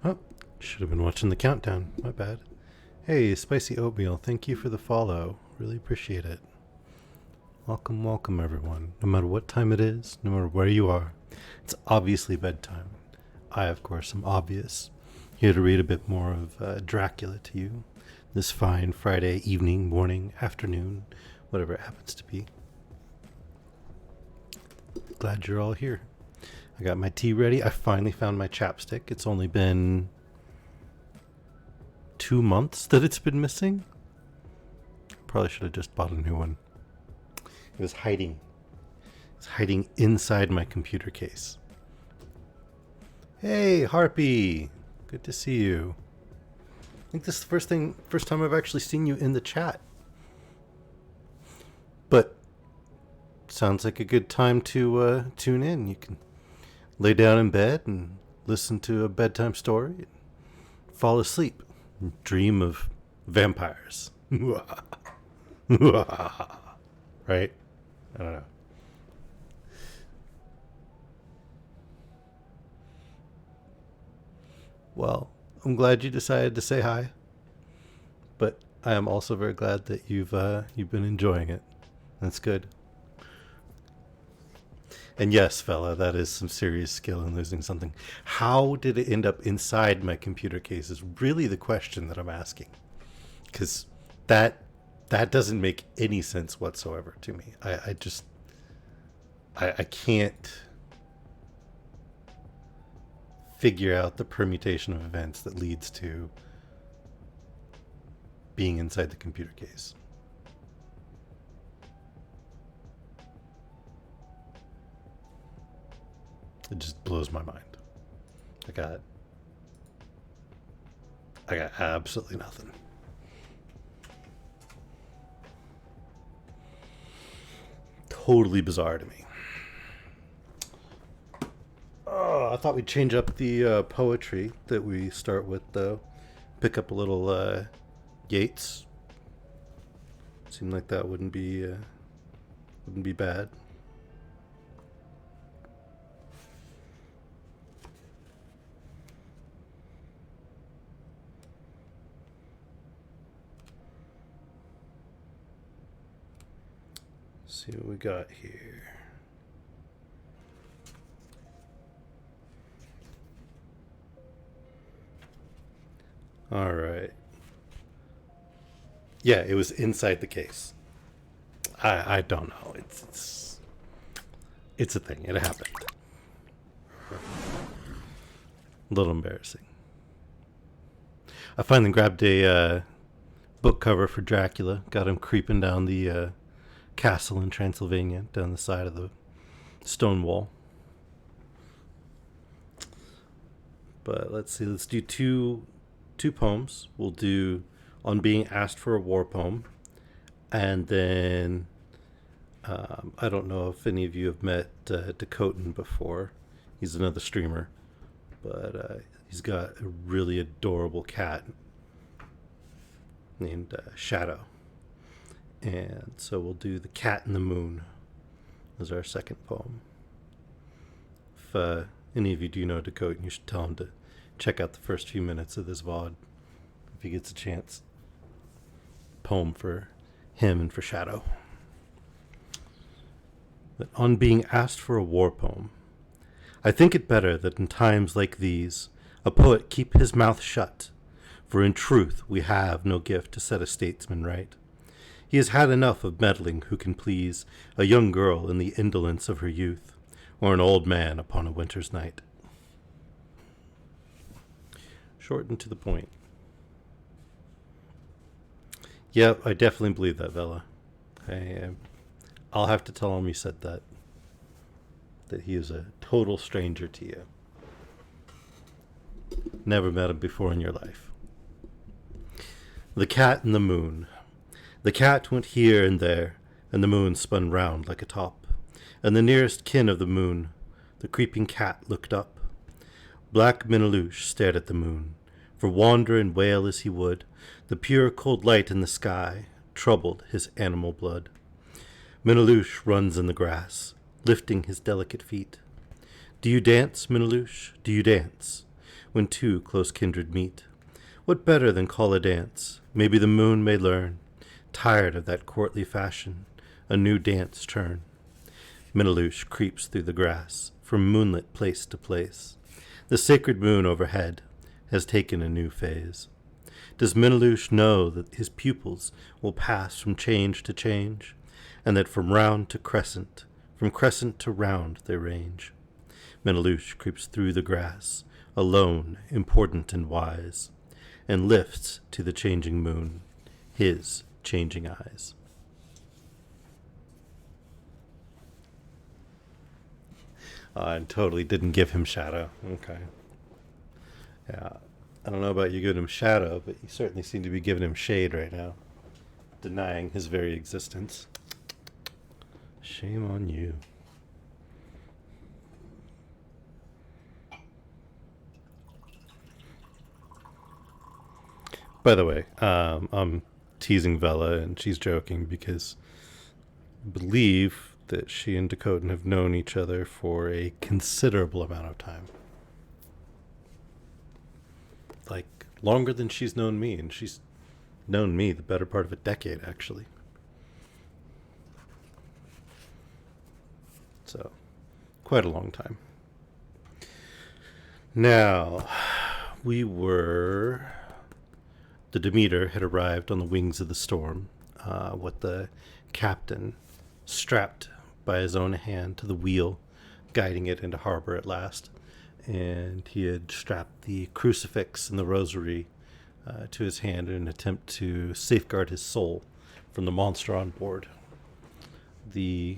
Oh, should have been watching the countdown. My bad. Hey, Spicy Oatmeal, thank you for the follow. Really appreciate it. Welcome, welcome, everyone. No matter what time it is, no matter where you are, it's obviously bedtime. I, of course, am obvious. Here to read a bit more of Dracula to you this fine Friday evening, morning, afternoon, whatever it happens to be. Glad you're all here. I got my tea ready. I finally found my chapstick. It's only been 2 months that it's been missing. Probably should have just bought a new one. It was hiding. It's hiding inside my computer case. Hey, Harpy. Good to see you. I think this is the first time I've actually seen you in the chat. But sounds like a good time to tune in. You can lay down in bed and listen to a bedtime story and fall asleep and dream of vampires. Right? I don't know. Well, I'm glad you decided to say hi, but I am also very glad that you've been enjoying it. That's good. And yes, fella, that is some serious skill in losing something. How did it end up inside my computer case is really the question that I'm asking. Because that doesn't make any sense whatsoever to me. I can't figure out the permutation of events that leads to being inside the computer case. It just blows my mind. I got absolutely nothing. Totally bizarre to me. Oh, I thought we'd change up the poetry that we start with, though. Pick up a little Yeats. Seemed like that wouldn't be bad. See what we got here. All right. Yeah, it was inside the case. I don't know. It's a thing. It happened. A little embarrassing. I finally grabbed a book cover for Dracula. Got him creeping down the castle in Transylvania, down the side of the stone wall. But let's see. Let's do two poems. We'll do On Being Asked for a War poem, and then I don't know if any of you have met Dakotan before. He's another streamer, but he's got a really adorable cat named Shadow. And so we'll do The Cat in the Moon as our second poem. If any of you do know Dakotan, you should tell him to check out the first few minutes of this VOD if he gets a chance. Poem for him and for Shadow. But On Being Asked for a War poem. I think it better that in times like these a poet keep his mouth shut, for in truth we have no gift to set a statesman right. He has had enough of meddling who can please a young girl in the indolence of her youth, or an old man upon a winter's night. Short and to the point. Yep, I definitely believe that, Vela. I'll have to tell him you said that. That he is a total stranger to you. Never met him before in your life. The Cat and the Moon. The cat went here and there, and the moon spun round like a top. And the nearest kin of the moon, the creeping cat, looked up. Black Minalouche stared at the moon, for wander and wail as he would, the pure cold light in the sky troubled his animal blood. Minalouche runs in the grass, lifting his delicate feet. Do you dance, Minalouche? Do you dance? when two close kindred meet. What better than call a dance? Maybe the moon may learn, tired of that courtly fashion, a new dance turn. Minalush creeps through the grass, from moonlit place to place. The sacred moon overhead has taken a new phase. Does Minalush know that his pupils will pass from change to change, and that from round to crescent, from crescent to round they range? Minalush creeps through the grass, alone, important and wise, and lifts to the changing moon his changing eyes. I totally didn't give him shadow. Okay. Yeah. I don't know about you giving him shadow, but you certainly seem to be giving him shade right now. Denying his very existence. Shame on you. By the way, I'm teasing Vela, and she's joking because I believe that she and Dakotan have known each other for a considerable amount of time. Like, longer than she's known me, and she's known me the better part of a decade, actually. So, quite a long time. Now, the Demeter had arrived on the wings of the storm, with the captain strapped by his own hand to the wheel, guiding it into harbor at last. And he had strapped the crucifix and the rosary to his hand in an attempt to safeguard his soul from the monster on board. The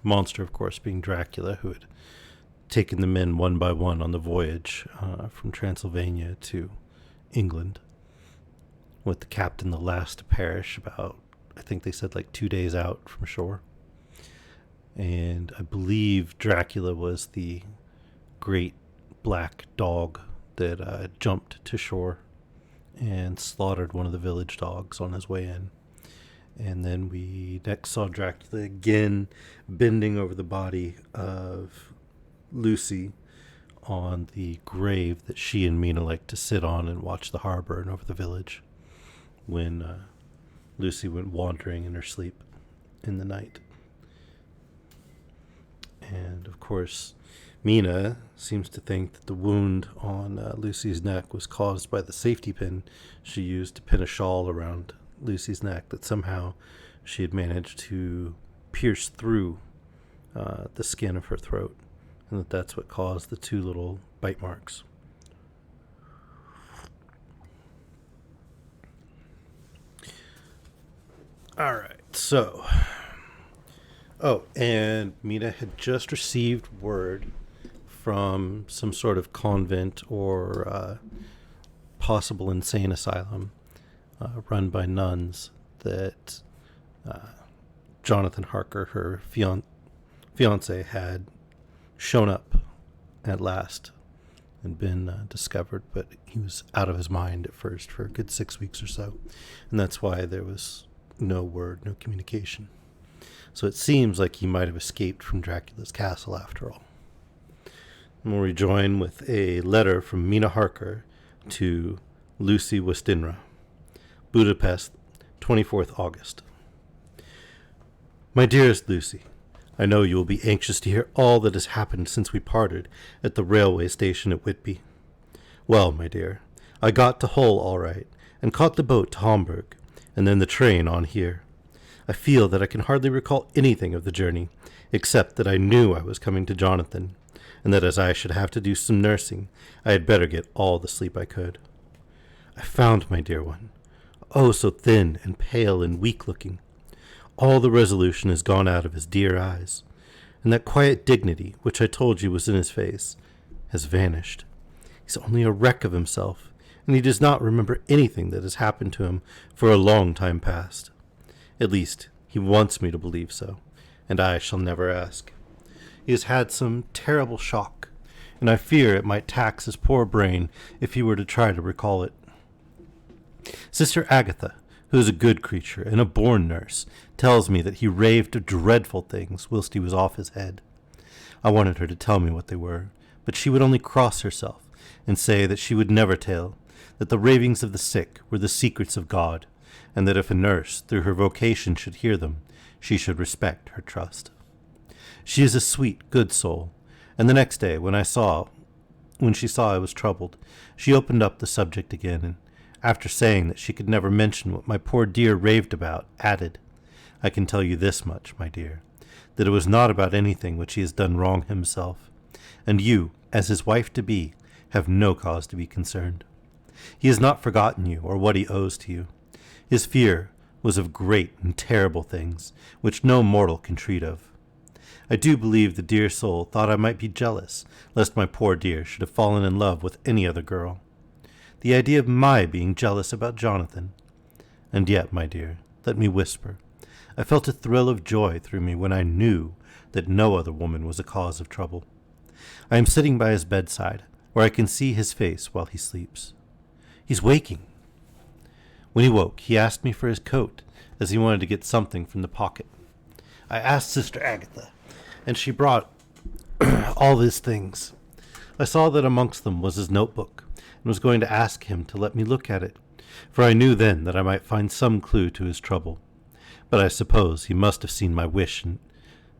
monster, of course, being Dracula, who had taken the men one by one on the voyage from Transylvania to England, with the captain the last to perish about, I think they said, like 2 days out from shore. And I believe Dracula was the great black dog that jumped to shore and slaughtered one of the village dogs on his way in. And then we next saw Dracula again bending over the body of Lucy on the grave that she and Mina liked to sit on and watch the harbor and over the village when Lucy went wandering in her sleep in the night. And, of course, Mina seems to think that the wound on Lucy's neck was caused by the safety pin she used to pin a shawl around Lucy's neck, that somehow she had managed to pierce through the skin of her throat, and that's what caused the 2 little bite marks. All right, so... Oh, and Mina had just received word from some sort of convent or possible insane asylum run by nuns that Jonathan Harker, her fiance, had shown up at last and been discovered, but he was out of his mind at first for a good 6 weeks or so, and that's why there was no word, no communication. So it seems like he might have escaped from Dracula's castle after all. And we'll rejoin with a letter from Mina Harker to Lucy Westinra, Budapest, 24th August. My dearest Lucy, I know you will be anxious to hear all that has happened since we parted at the railway station at Whitby. Well, my dear, I got to Hull all right, and caught the boat to Hamburg, and then the train on here. I feel that I can hardly recall anything of the journey, except that I knew I was coming to Jonathan, and that as I should have to do some nursing, I had better get all the sleep I could. I found my dear one, oh so thin and pale and weak-looking. All the resolution has gone out of his dear eyes, and that quiet dignity, which I told you was in his face, has vanished. He's only a wreck of himself, and he does not remember anything that has happened to him for a long time past. At least, he wants me to believe so, and I shall never ask. He has had some terrible shock, and I fear it might tax his poor brain if he were to try to recall it. Sister Agatha, who is a good creature and a born nurse, tells me that he raved of dreadful things whilst he was off his head. I wanted her to tell me what they were, but she would only cross herself, and say that she would never tell, that the ravings of the sick were the secrets of God, and that if a nurse, through her vocation, should hear them, she should respect her trust. She is a sweet, good soul, and the next day, when she saw I was troubled, she opened up the subject again, and after saying that she could never mention what my poor dear raved about, added, I can tell you this much, my dear, that it was not about anything which he has done wrong himself, and you, as his wife-to-be, have no cause to be concerned. He has not forgotten you or what he owes to you. His fear was of great and terrible things, which no mortal can treat of. I do believe the dear soul thought I might be jealous, lest my poor dear should have fallen in love with any other girl. The idea of my being jealous about Jonathan. And yet, my dear, let me whisper, I felt a thrill of joy through me when I knew that no other woman was a cause of trouble. I am sitting by his bedside, where I can see his face while he sleeps. He's waking. When he woke, he asked me for his coat, as he wanted to get something from the pocket. I asked Sister Agatha, and she brought all his things. I saw that amongst them was his notebook, and was going to ask him to let me look at it, for I knew then that I might find some clue to his trouble. But I suppose he must have seen my wish in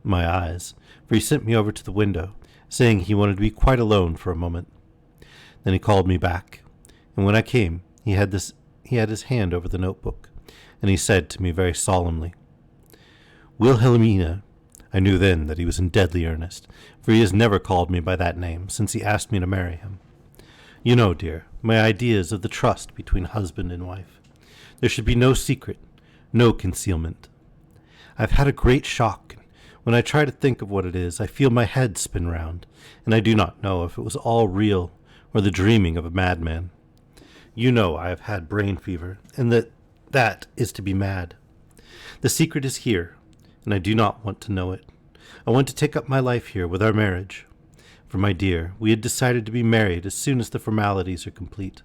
my eyes, for he sent me over to the window, saying he wanted to be quite alone for a moment. Then he called me back, and when I came, he had his hand over the notebook, and he said to me very solemnly, Wilhelmina. I knew then that he was in deadly earnest, for he has never called me by that name since he asked me to marry him. You know, dear, my ideas of the trust between husband and wife. There should be no secret, no concealment. I've had a great shock, and when I try to think of what it is, I feel my head spin round, and I do not know if it was all real or the dreaming of a madman. You know I have had brain fever, and that is to be mad. The secret is here, and I do not want to know it. I want to take up my life here with our marriage. For, my dear, we had decided to be married as soon as the formalities are complete.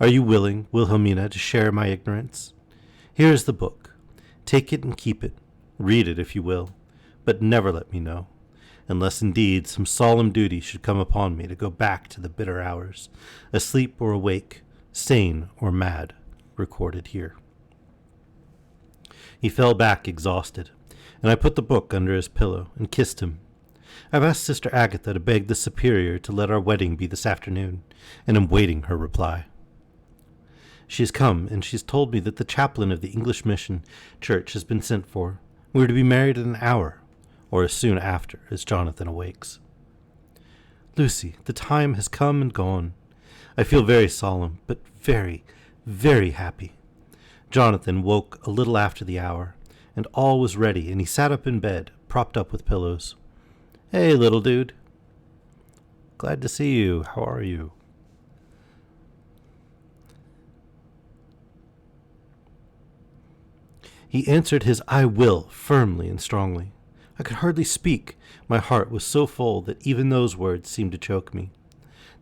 Are you willing, Wilhelmina, to share my ignorance? Here is the book. Take it and keep it. Read it if you will, but never let me know, unless indeed some solemn duty should come upon me to go back to the bitter hours, asleep or awake, sane or mad, recorded here. He fell back exhausted, and I put the book under his pillow and kissed him. I've asked Sister Agatha to beg the Superior to let our wedding be this afternoon, and am waiting her reply. She has come, and she has told me that the chaplain of the English Mission Church has been sent for. We are to be married in an hour, or as soon after as Jonathan awakes. Lucy, the time has come and gone. I feel very solemn, but very, very happy. Jonathan woke a little after the hour, and all was ready, and he sat up in bed, propped up with pillows. Hey, little dude. Glad to see you. How are you? He answered his I will firmly and strongly. I could hardly speak. My heart was so full that even those words seemed to choke me.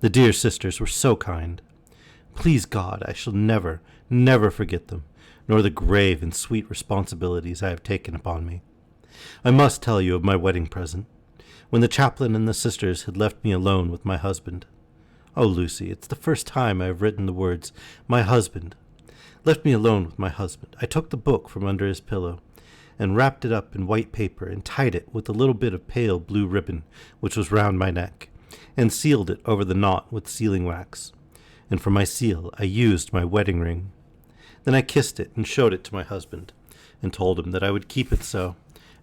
The dear sisters were so kind. Please God, I shall never, never forget them, nor the grave and sweet responsibilities I have taken upon me. I must tell you of my wedding present. When the chaplain and the sisters had left me alone with my husband. Oh, Lucy, it's the first time I have written the words, my husband. Left me alone with my husband. I took the book from under his pillow, and wrapped it up in white paper, and tied it with a little bit of pale blue ribbon, which was round my neck, and sealed it over the knot with sealing wax. And for my seal I used my wedding ring. Then I kissed it and showed it to my husband, and told him that I would keep it so,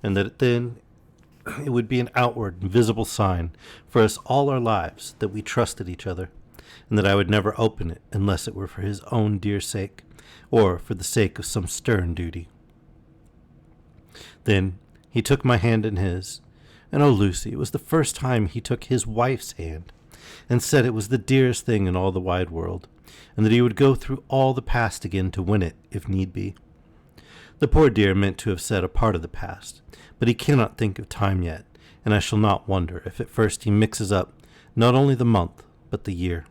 and that then it would be an outward and visible sign for us all our lives that we trusted each other, and that I would never open it unless it were for his own dear sake, or for the sake of some stern duty. Then he took my hand in his, and oh, Lucy, it was the first time he took his wife's hand, and said it was the dearest thing in all the wide world, and that he would go through all the past again to win it, if need be. The poor dear meant to have said a part of the past, but he cannot think of time yet, and I shall not wonder if at first he mixes up not only the month, but the year.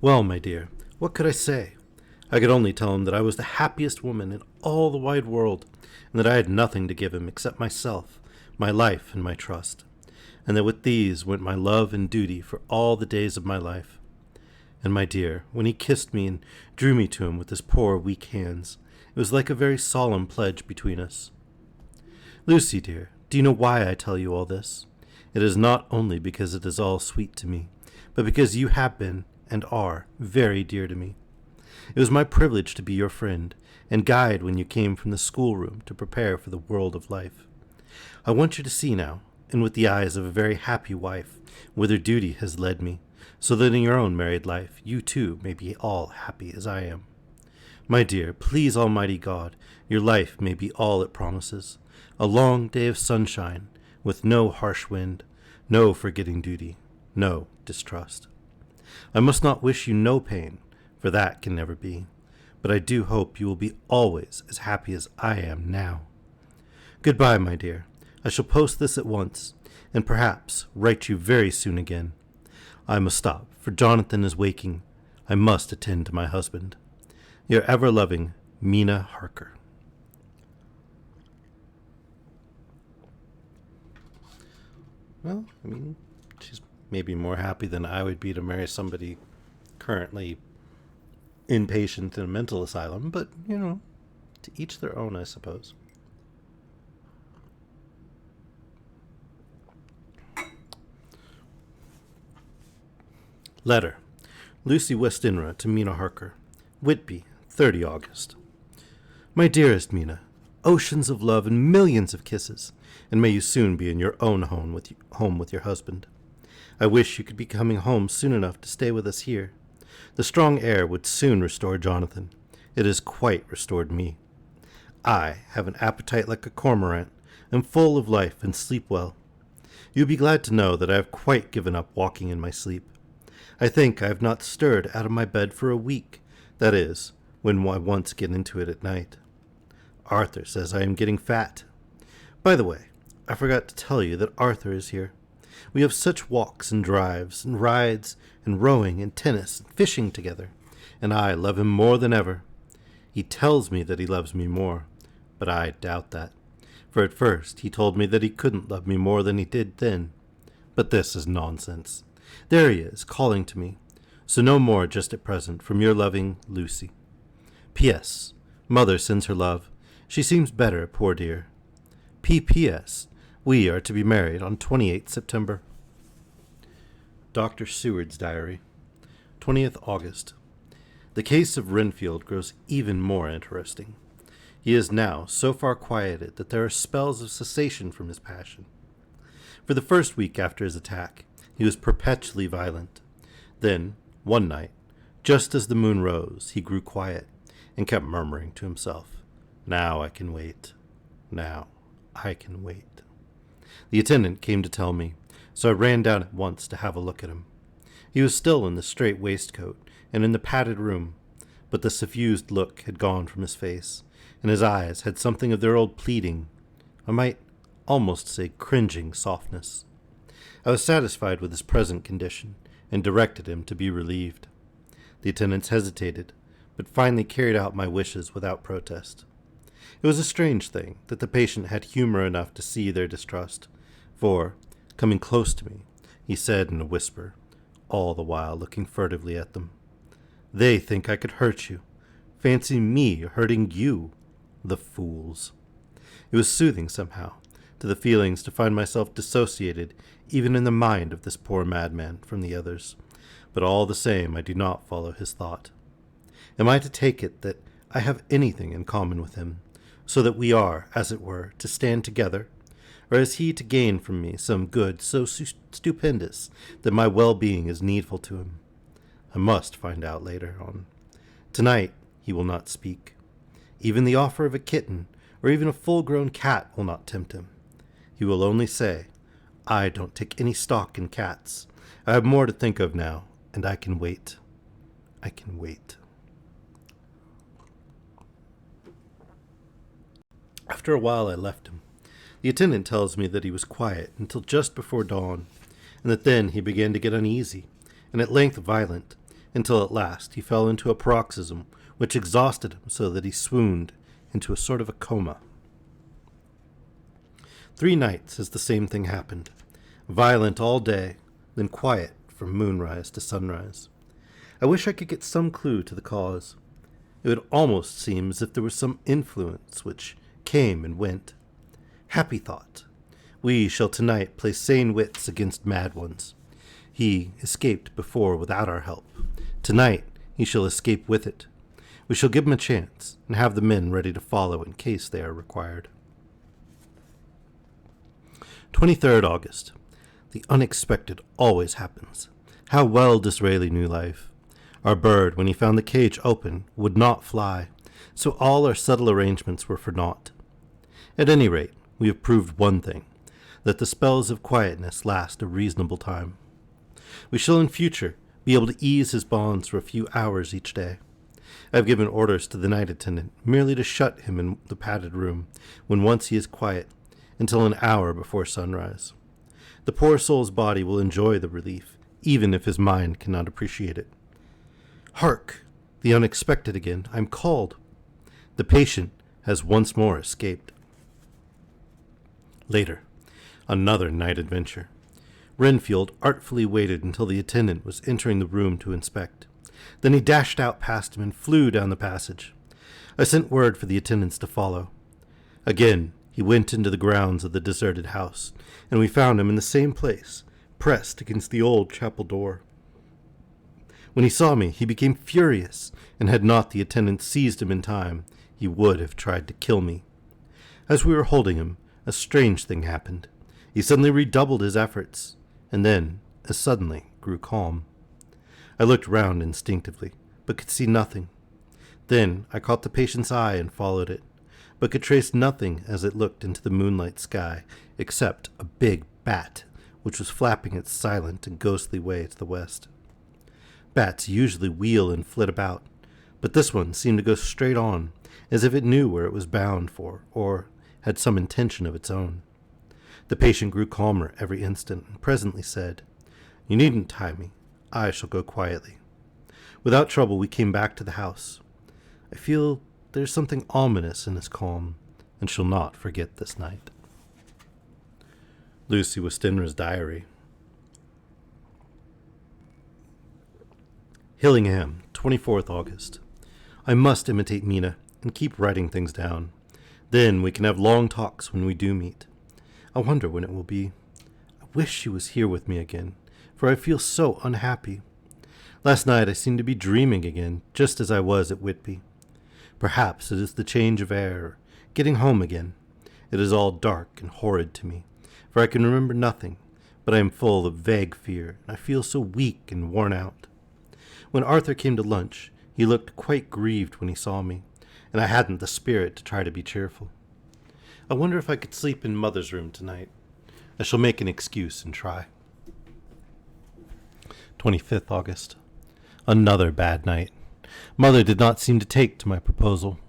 Well, my dear, what could I say? I could only tell him that I was the happiest woman in all the wide world, and that I had nothing to give him except myself, my life, and my trust. and that with these went my love and duty for all the days of my life. And my dear, when he kissed me and drew me to him with his poor weak hands, it was like a very solemn pledge between us. Lucy, dear, do you know why I tell you all this? It is not only because it is all sweet to me, but because you have been, and are, very dear to me. It was my privilege to be your friend, and guide when you came from the schoolroom to prepare for the world of life. I want you to see now, and with the eyes of a very happy wife, whither duty has led me, so that in your own married life you too may be all happy as I am. My dear, please Almighty God, your life may be all it promises, a long day of sunshine, with no harsh wind, no forgetting duty, no distrust. I must not wish you no pain, for that can never be, but I do hope you will be always as happy as I am now. Goodbye, my dear. I shall post this at once, and perhaps write you very soon again. I must stop, for Jonathan is waking. I must attend to my husband. Your ever-loving Mina Harker. Well, I mean, she's maybe more happy than I would be to marry somebody currently inpatient in a mental asylum, but, you know, to each their own, I suppose. Letter. Lucy Westenra to Mina Harker. Whitby, 30 August. My dearest Mina, oceans of love and millions of kisses, and may you soon be in your own home with your husband. I wish you could be coming home soon enough to stay with us here. The strong air would soon restore Jonathan. It has quite restored me. I have an appetite like a cormorant, am full of life and sleep well. You'll be glad to know that I have quite given up walking in my sleep. I think I have not stirred out of my bed for a week, that is, when I once get into it at night. Arthur says I am getting fat. By the way, I forgot to tell you that Arthur is here. We have such walks and drives and rides and rowing and tennis and fishing together, and I love him more than ever. He tells me that he loves me more, but I doubt that, for at first he told me that he couldn't love me more than he did then. But this is nonsense. There he is, calling to me. So no more just at present, from your loving Lucy. P.S. Mother sends her love. She seems better, poor dear. P.P.S. We are to be married on 28th September. Dr. Seward's Diary, 20th August. The case of Renfield grows even more interesting. He is now so far quieted that there are spells of cessation from his passion. For the first week after his attack, he was perpetually violent. Then, one night, just as the moon rose, he grew quiet and kept murmuring to himself, "Now I can wait. Now I can wait." The attendant came to tell me, so I ran down at once to have a look at him. He was still in the straight waistcoat and in the padded room, but the suffused look had gone from his face, and his eyes had something of their old pleading, I might almost say cringing softness. I was satisfied with his present condition, and directed him to be relieved. The attendants hesitated, but finally carried out my wishes without protest. It was a strange thing that the patient had humor enough to see their distrust, for, coming close to me, he said in a whisper, all the while looking furtively at them, "They think I could hurt you. Fancy me hurting you, the fools." It was soothing somehow to the feelings to find myself dissociated even in the mind of this poor madman from the others, but all the same I do not follow his thought. Am I to take it that I have anything in common with him, so that we are, as it were, to stand together, or is he to gain from me some good so stupendous that my well-being is needful to him? I must find out later on. Tonight he will not speak. Even the offer of a kitten, or even a full-grown cat, will not tempt him. He will only say, "I don't take any stock in cats. I have more to think of now, and I can wait. I can wait." After a while I left him. The attendant tells me that he was quiet until just before dawn, and that then he began to get uneasy, and at length violent, until at last he fell into a paroxysm which exhausted him so that he swooned into a sort of a coma. 3 nights has the same thing happened. Violent all day, then quiet from moonrise to sunrise. I wish I could get some clue to the cause. It would almost seem as if there was some influence which came and went. Happy thought. We shall tonight play sane wits against mad ones. He escaped before without our help. Tonight he shall escape with it. We shall give him a chance, and have the men ready to follow in case they are required. 23rd August. The unexpected always happens. How well Disraeli knew life. Our bird, when he found the cage open, would not fly, so all our subtle arrangements were for naught. At any rate, we have proved one thing, that the spells of quietness last a reasonable time. We shall in future be able to ease his bonds for a few hours each day. I have given orders to the night attendant merely to shut him in the padded room, when once he is quiet, until an hour before sunrise. The poor soul's body will enjoy the relief, even if his mind cannot appreciate it. Hark! The unexpected again. I'm called. The patient has once more escaped. Later, another night adventure. Renfield artfully waited until the attendant was entering the room to inspect. Then he dashed out past him and flew down the passage. I sent word for the attendants to follow. Again, he went into the grounds of the deserted house, and we found him in the same place, pressed against the old chapel door. When he saw me, he became furious, and had not the attendants seized him in time, he would have tried to kill me. As we were holding him, a strange thing happened. He suddenly redoubled his efforts, and then, as suddenly, grew calm. I looked round instinctively, but could see nothing. Then I caught the patient's eye and followed it, but could trace nothing as it looked into the moonlight sky, except a big bat, which was flapping its silent and ghostly way to the west. Bats usually wheel and flit about, but this one seemed to go straight on, as if it knew where it was bound for, or had some intention of its own. The patient grew calmer every instant, and presently said, "You needn't tie me. I shall go quietly." Without trouble we came back to the house. I feel there's something ominous in his calm, and shall not forget this night. Lucy Westenra's diary. Hillingham, 24th August. I must imitate Mina and keep writing things down. Then we can have long talks when we do meet. I wonder when it will be. I wish she was here with me again, for I feel so unhappy. Last night I seemed to be dreaming again, just as I was at Whitby. Perhaps it is the change of air, or getting home again. It is all dark and horrid to me, for I can remember nothing, but I am full of vague fear, and I feel so weak and worn out. When Arthur came to lunch, he looked quite grieved when he saw me, and I hadn't the spirit to try to be cheerful. I wonder if I could sleep in Mother's room tonight. I shall make an excuse and try. 25th August. Another bad night. Mother did not seem to take to my proposal.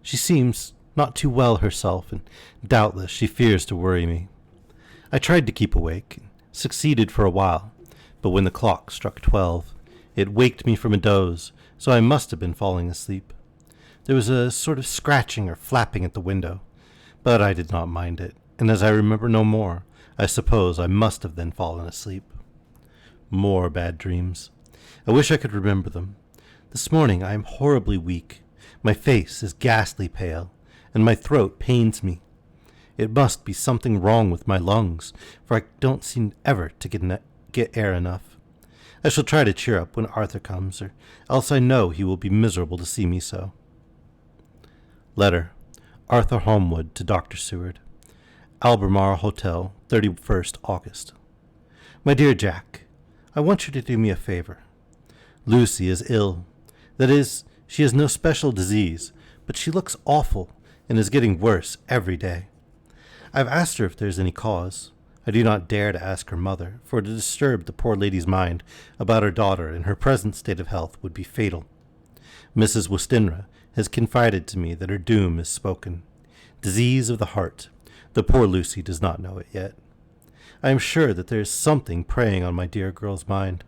She seems not too well herself, and doubtless she fears to worry me. I tried to keep awake, and succeeded for a while, but when the clock struck 12, it waked me from a doze, so I must have been falling asleep. There was a sort of scratching or flapping at the window, but I did not mind it, and as I remember no more, I suppose I must have then fallen asleep. More bad dreams. I wish I could remember them. This morning I am horribly weak. My face is ghastly pale, and my throat pains me. It must be something wrong with my lungs, for I don't seem ever to get air enough. I shall try to cheer up when Arthur comes, or else I know he will be miserable to see me so. Letter. Arthur Holmwood to Dr. Seward. Albemarle Hotel, 31st August. My dear Jack, I want you to do me a favor. Lucy is ill. That is, she has no special disease, but she looks awful and is getting worse every day. I've asked her if there is any cause. I do not dare to ask her mother, for to disturb the poor lady's mind about her daughter in her present state of health would be fatal. Mrs. Westenra has confided to me that her doom is spoken. Disease of the heart. The poor Lucy does not know it yet. I am sure that there is something preying on my dear girl's mind.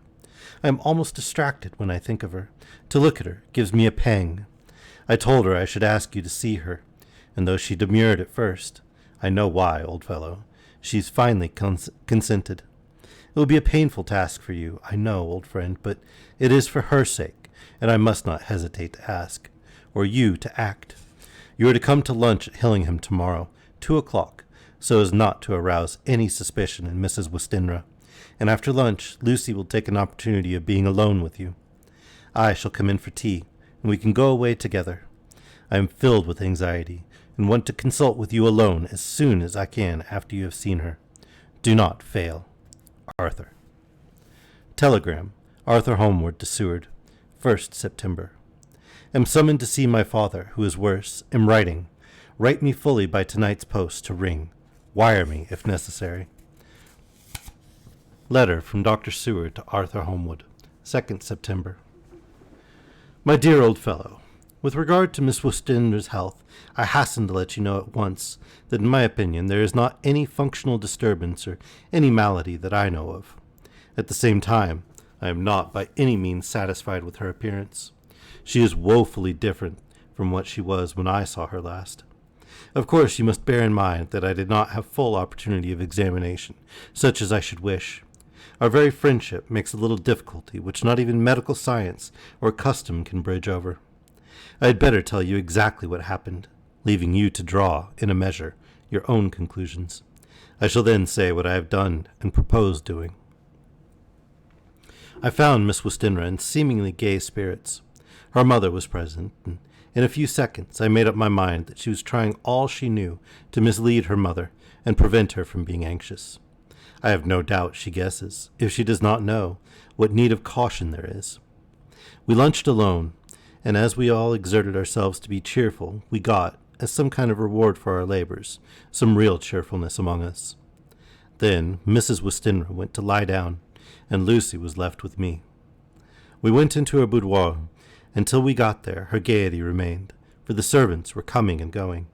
I am almost distracted when I think of her. To look at her gives me a pang. I told her I should ask you to see her, and though she demurred at first, I know why, old fellow, she's finally consented. It will be a painful task for you, I know, old friend, but it is for her sake, and I must not hesitate to ask, or you to act. You are to come to lunch at Hillingham tomorrow, 2 o'clock, so as not to arouse any suspicion in Mrs. Westenra, and after lunch Lucy will take an opportunity of being alone with you. I shall come in for tea, and we can go away together. I am filled with anxiety, and want to consult with you alone as soon as I can after you have seen her. Do not fail. Arthur. Telegram. Arthur Holmwood to Seward. 1st September. Am summoned to see my father, who is worse. Am writing. Write me fully by tonight's post to ring. Wire me if necessary. Letter from Dr. Seward to Arthur Holmwood. 2nd September. My dear old fellow, with regard to Miss Westenra's health, I hasten to let you know at once that in my opinion there is not any functional disturbance or any malady that I know of. At the same time, I am not by any means satisfied with her appearance. She is woefully different from what she was when I saw her last. Of course, you must bear in mind that I did not have full opportunity of examination, such as I should wish. Our very friendship makes a little difficulty which not even medical science or custom can bridge over. I had better tell you exactly what happened, leaving you to draw, in a measure, your own conclusions. I shall then say what I have done and propose doing. I found Miss Westenra in seemingly gay spirits. Her mother was present, and in a few seconds I made up my mind that she was trying all she knew to mislead her mother and prevent her from being anxious. I have no doubt she guesses, if she does not know, what need of caution there is. We lunched alone, and as we all exerted ourselves to be cheerful, we got, as some kind of reward for our labors, some real cheerfulness among us. Then Mrs. Westenra went to lie down, and Lucy was left with me. We went into her boudoir. Until we got there, her gaiety remained, for the servants were coming and going.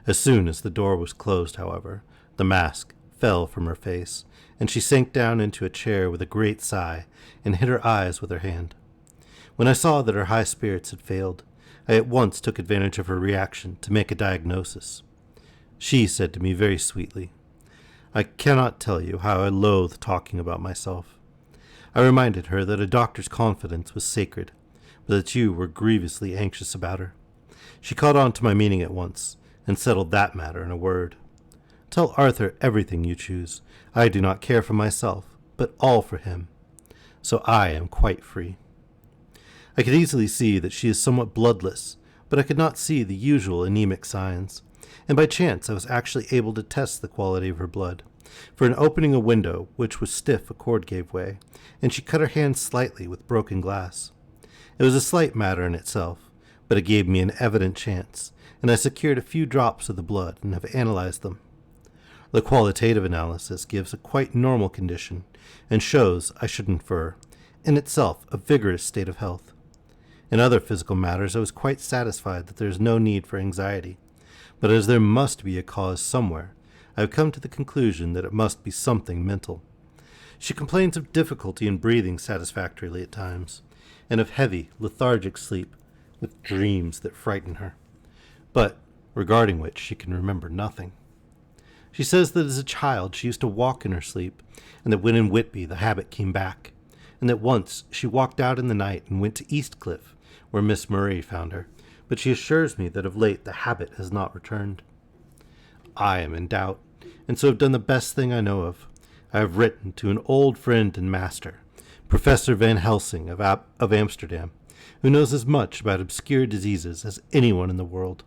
As soon as the door was closed, however, the mask fell from her face, and she sank down into a chair with a great sigh, and hid her eyes with her hand. When I saw that her high spirits had failed, I at once took advantage of her reaction to make a diagnosis. She said to me very sweetly, "I cannot tell you how I loathe talking about myself." I reminded her that a doctor's confidence was sacred, but that you were grievously anxious about her. She caught on to my meaning at once, and settled that matter in a word. Tell Arthur everything you choose. I do not care for myself, but all for him. So I am quite free. I could easily see that she is somewhat bloodless, but I could not see the usual anemic signs, and by chance I was actually able to test the quality of her blood, for in opening a window which was stiff a cord gave way, and she cut her hand slightly with broken glass. It was a slight matter in itself, but it gave me an evident chance, and I secured a few drops of the blood and have analyzed them. The qualitative analysis gives a quite normal condition, and shows, I should infer, in itself a vigorous state of health. In other physical matters I was quite satisfied that there is no need for anxiety, but as there must be a cause somewhere, I have come to the conclusion that it must be something mental. She complains of difficulty in breathing satisfactorily at times, and of heavy, lethargic sleep, with dreams that frighten her, but regarding which she can remember nothing. She says that as a child she used to walk in her sleep, and that when in Whitby the habit came back, and that once she walked out in the night and went to Eastcliff, where Miss Murray found her, but she assures me that of late the habit has not returned. I am in doubt, and so have done the best thing I know of. I have written to an old friend and master, Professor Van Helsing of Amsterdam, who knows as much about obscure diseases as anyone in the world.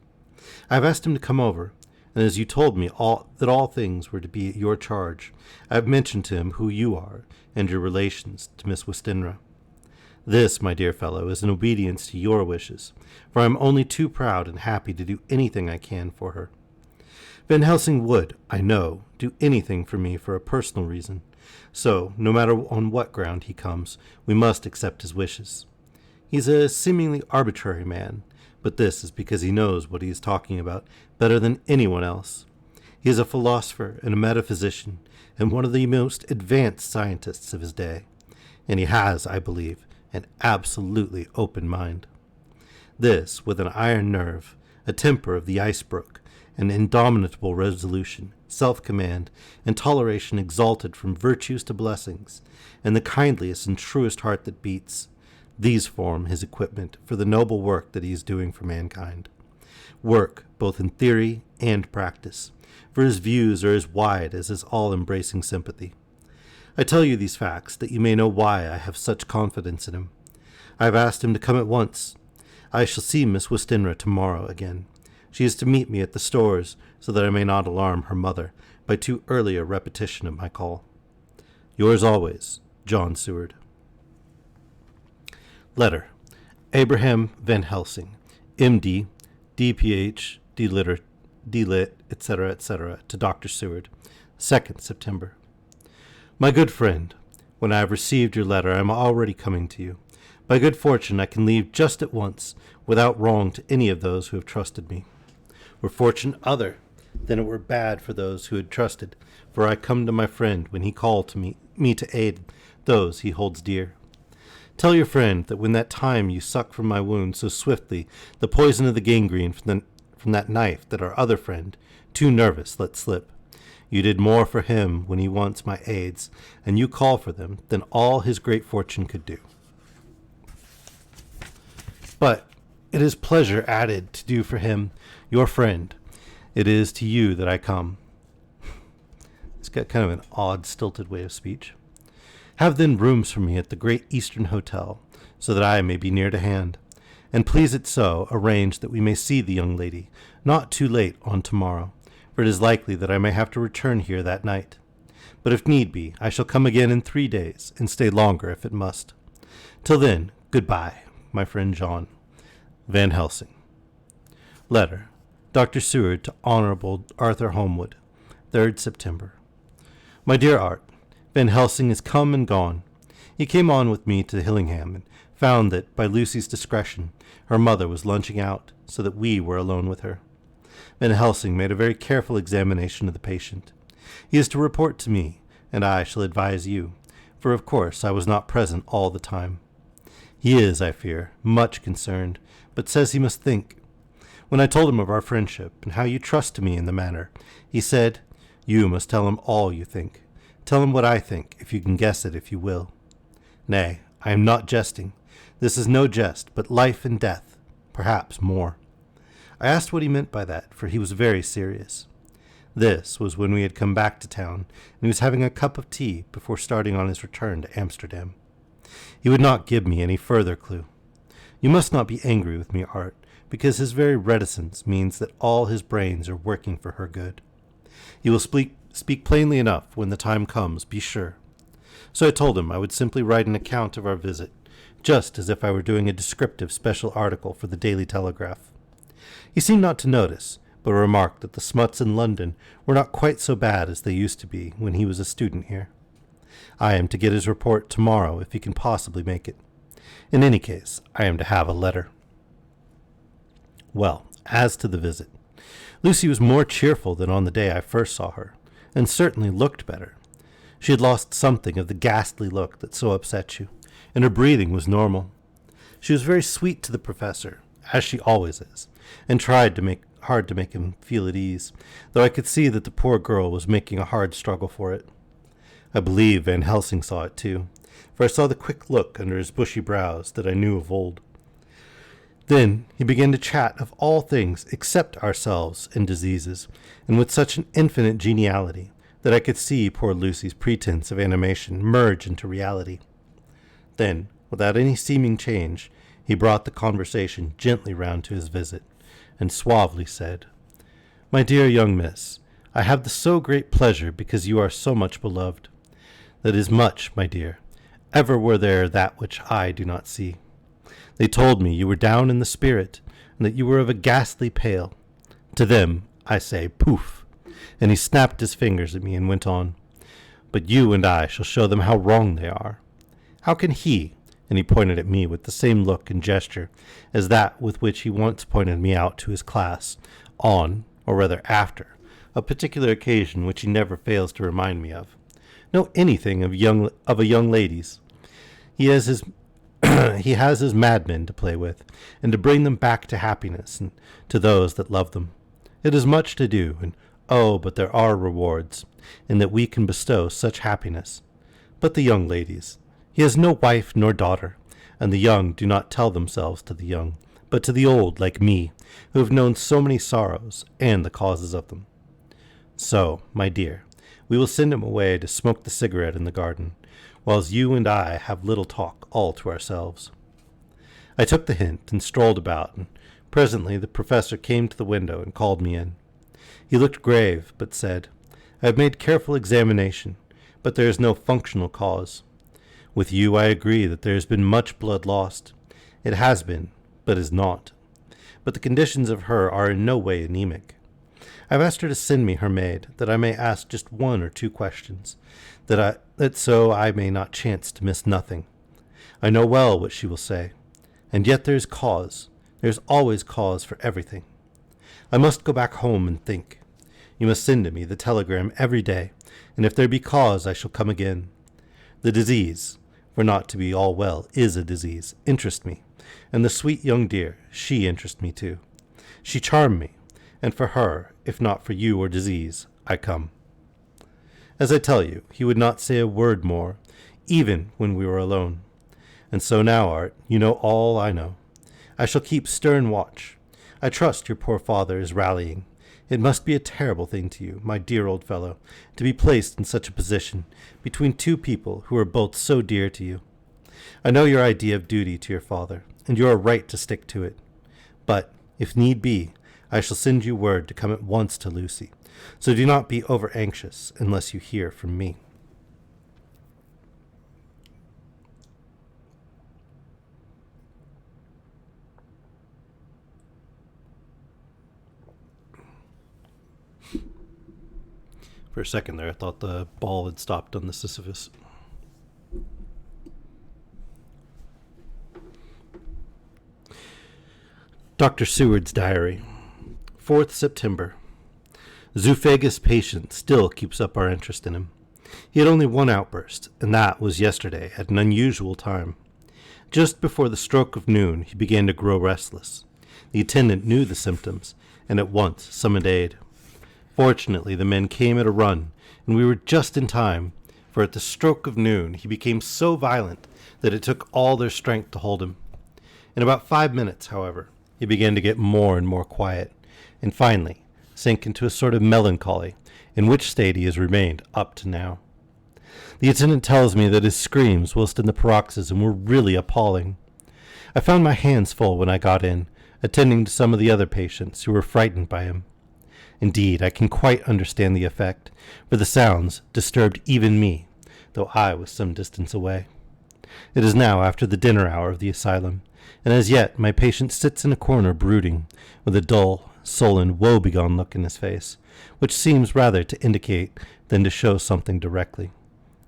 I have asked him to come over, and as you told me that all things were to be at your charge, I have mentioned to him who you are and your relations to Miss Westenra. This, my dear fellow, is in obedience to your wishes, for I am only too proud and happy to do anything I can for her. Van Helsing would, I know, do anything for me for a personal reason, so, no matter on what ground he comes, we must accept his wishes. He is a seemingly arbitrary man, but this is because he knows what he is talking about better than anyone else. He is a philosopher and a metaphysician, and one of the most advanced scientists of his day, and he has, I believe, an absolutely open mind. This, with an iron nerve, a temper of the ice brook, an indomitable resolution, self-command, and toleration exalted from virtues to blessings, and the kindliest and truest heart that beats. These form his equipment for the noble work that he is doing for mankind. Work both in theory and practice, for his views are as wide as his all-embracing sympathy. I tell you these facts that you may know why I have such confidence in him. I have asked him to come at once. I shall see Miss Westenra tomorrow again. She is to meet me at the stores, so that I may not alarm her mother by too early a repetition of my call. Yours always, John Seward. Letter. Abraham Van Helsing, M.D., D.Ph., D.Lit, etc., etc., to Dr. Seward, 2nd September. My good friend, when I have received your letter, I am already coming to you. By good fortune, I can leave just at once, without wrong to any of those who have trusted me. Were fortune other, then it were bad for those who had trusted, for I come to my friend when he called to me to aid those he holds dear. Tell your friend that when that time you sucked from my wound so swiftly the poison of the gangrene from that knife that our other friend, too nervous, let slip, you did more for him when he wants my aids, and you call for them, than all his great fortune could do. But it is pleasure added to do for him, your friend. It is to you that I come. It's got kind of an odd, stilted way of speech. Have then rooms for me at the Great Eastern Hotel, so that I may be near to hand. And please it so arrange that we may see the young lady, not too late on tomorrow, for it is likely that I may have to return here that night. But if need be, I shall come again in 3 days, and stay longer if it must. Till then, goodbye, my friend John. Van Helsing. Letter. Dr. Seward to Honorable Arthur Holmwood, 3rd September. My dear Art, Van Helsing is come and gone. He came on with me to Hillingham, and found that, by Lucy's discretion, her mother was lunching out, so that we were alone with her. Van Helsing made a very careful examination of the patient. He is to report to me, and I shall advise you, for of course I was not present all the time. He is, I fear, much concerned, but says he must think. When I told him of our friendship, and how you trust to me in the matter, he said, You must tell him all you think. Tell him what I think, if you can guess it, if you will. Nay, I am not jesting. This is no jest, but life and death, perhaps more. I asked what he meant by that, for he was very serious. This was when we had come back to town, and he was having a cup of tea before starting on his return to Amsterdam. He would not give me any further clue. You must not be angry with me, Art, because his very reticence means that all his brains are working for her good. He will speak plainly enough when the time comes, be sure. So I told him I would simply write an account of our visit, just as if I were doing a descriptive special article for the Daily Telegraph. He seemed not to notice, but remarked that the smuts in London were not quite so bad as they used to be when he was a student here. I am to get his report tomorrow if he can possibly make it. In any case, I am to have a letter. Well, as to the visit. Lucy was more cheerful than on the day I first saw her, and certainly looked better. She had lost something of the ghastly look that so upset you, and her breathing was normal. She was very sweet to the professor, as she always is, and tried hard to make him feel at ease, though I could see that the poor girl was making a hard struggle for it. I believe Van Helsing saw it too, for I saw the quick look under his bushy brows that I knew of old. Then he began to chat of all things except ourselves and diseases, and with such an infinite geniality that I could see poor Lucy's pretense of animation merge into reality. Then, without any seeming change, he brought the conversation gently round to his visit, and suavely said, My dear young miss, I have the so great pleasure because you are so much beloved. That is much, my dear. Ever were there that which I do not see. They told me you were down in the spirit, and that you were of a ghastly pale. To them, I say, poof, and he snapped his fingers at me and went on. But you and I shall show them how wrong they are. How can he, and he pointed at me with the same look and gesture as that with which he once pointed me out to his class, on, or rather after, a particular occasion which he never fails to remind me of, know anything of a young lady's. He has his madmen to play with, and to bring them back to happiness and to those that love them. It is much to do, and oh, but there are rewards, in that we can bestow such happiness. But the young ladies, he has no wife nor daughter, and the young do not tell themselves to the young, but to the old like me, who have known so many sorrows and the causes of them. So, my dear, we will send him away to smoke the cigarette in the garden, whilst you and I have little talk all to ourselves. I took the hint and strolled about, and presently the professor came to the window and called me in. He looked grave, but said, I have made careful examination, but there is no functional cause. With you I agree that there has been much blood lost. It has been, but is not. But the conditions of her are in no way anemic. I have asked her to send me her maid, that I may ask just 1 or 2 questions, that so I may not chance to miss nothing. I know well what she will say, and yet there is cause. There is always cause for everything. I must go back home and think. You must send to me the telegram every day, and if there be cause I shall come again. The disease, for not to be all well is a disease, interests me, and the sweet young dear, she interests me too. She charmed me, and for her, if not for you or disease, I come. As I tell you, he would not say a word more, even when we were alone. And so now, Art, you know all I know. I shall keep stern watch. I trust your poor father is rallying. It must be a terrible thing to you, my dear old fellow, to be placed in such a position between 2 people who are both so dear to you. I know your idea of duty to your father, and you are right to stick to it. But, if need be, I shall send you word to come at once to Lucy, so do not be over-anxious unless you hear from me. For a second there, I thought the ball had stopped on the Sisyphus. Dr. Seward's Diary. 4th September. Zoophagus patient still keeps up our interest in him. He had only 1 outburst, and that was yesterday at an unusual time. Just before the stroke of noon, he began to grow restless. The attendant knew the symptoms, and at once summoned aid. Fortunately, the men came at a run, and we were just in time, for at the stroke of noon he became so violent that it took all their strength to hold him. In about 5 minutes, however, he began to get more and more quiet, and finally sank into a sort of melancholy, in which state he has remained up to now. The attendant tells me that his screams whilst in the paroxysm were really appalling. I found my hands full when I got in, attending to some of the other patients who were frightened by him. Indeed, I can quite understand the effect, for the sounds disturbed even me, though I was some distance away. It is now after the dinner hour of the asylum, and as yet my patient sits in a corner brooding, with a dull, sullen, woe-begone look in his face, which seems rather to indicate than to show something directly.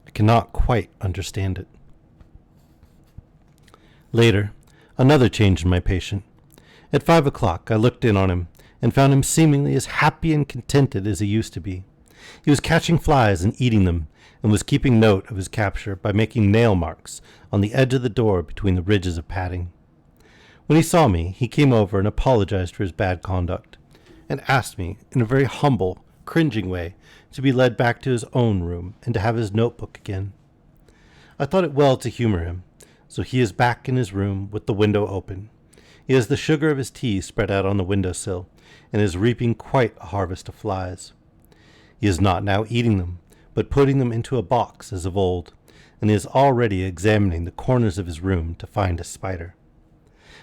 I cannot quite understand it. Later, another change in my patient. At 5 o'clock I looked in on him, and found him seemingly as happy and contented as he used to be. He was catching flies and eating them, and was keeping note of his capture by making nail marks on the edge of the door between the ridges of padding. When he saw me, he came over and apologized for his bad conduct, and asked me, in a very humble, cringing way, to be led back to his own room and to have his notebook again. I thought it well to humor him, so he is back in his room with the window open. He has the sugar of his tea spread out on the window-sill, and is reaping quite a harvest of flies. He is not now eating them, but putting them into a box as of old, and he is already examining the corners of his room to find a spider.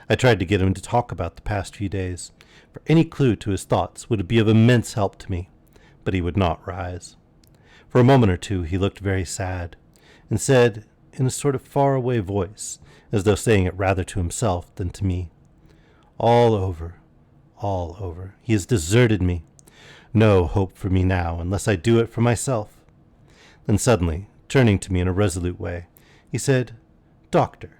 I tried to get him to talk about the past few days, for any clue to his thoughts would be of immense help to me, but he would not rise. For a moment or 2 he looked very sad, and said, in a sort of far-away voice, as though saying it rather to himself than to me, "All over. All over. He has deserted me. No hope for me now, unless I do it for myself." Then suddenly, turning to me in a resolute way, he said, "Doctor,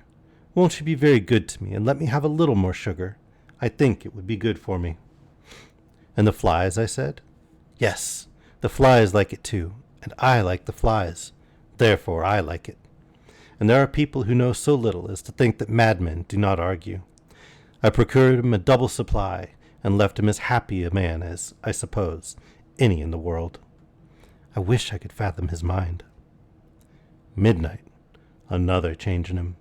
won't you be very good to me and let me have a little more sugar? I think it would be good for me." "And the flies?" I said. "Yes, the flies like it too, and I like the flies. Therefore I like it. And there are people who know so little as to think that madmen do not argue. I procured him a double supply, and left him as happy a man as, I suppose, any in the world. I wish I could fathom his mind. Midnight. Another change in him.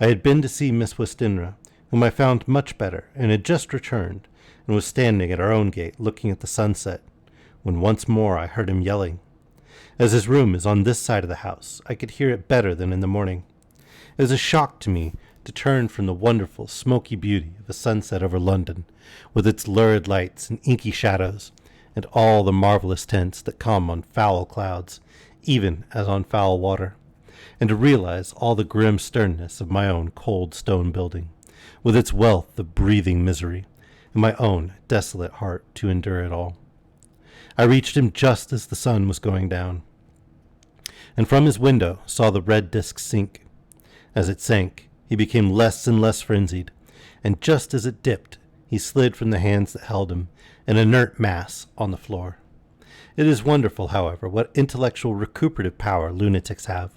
I had been to see Miss Westenra, whom I found much better, and had just returned, and was standing at our own gate looking at the sunset, when once more I heard him yelling. As his room is on this side of the house, I could hear it better than in the morning. It was a shock to me to turn from the wonderful smoky beauty of a sunset over London, with its lurid lights and inky shadows, and all the marvelous tints that come on foul clouds, even as on foul water, and to realize all the grim sternness of my own cold stone building, with its wealth of breathing misery, and my own desolate heart to endure it all. I reached him just as the sun was going down, and from his window saw the red disk sink. As it sank, he became less and less frenzied, and just as it dipped, he slid from the hands that held him, an inert mass on the floor. It is wonderful, however, what intellectual recuperative power lunatics have,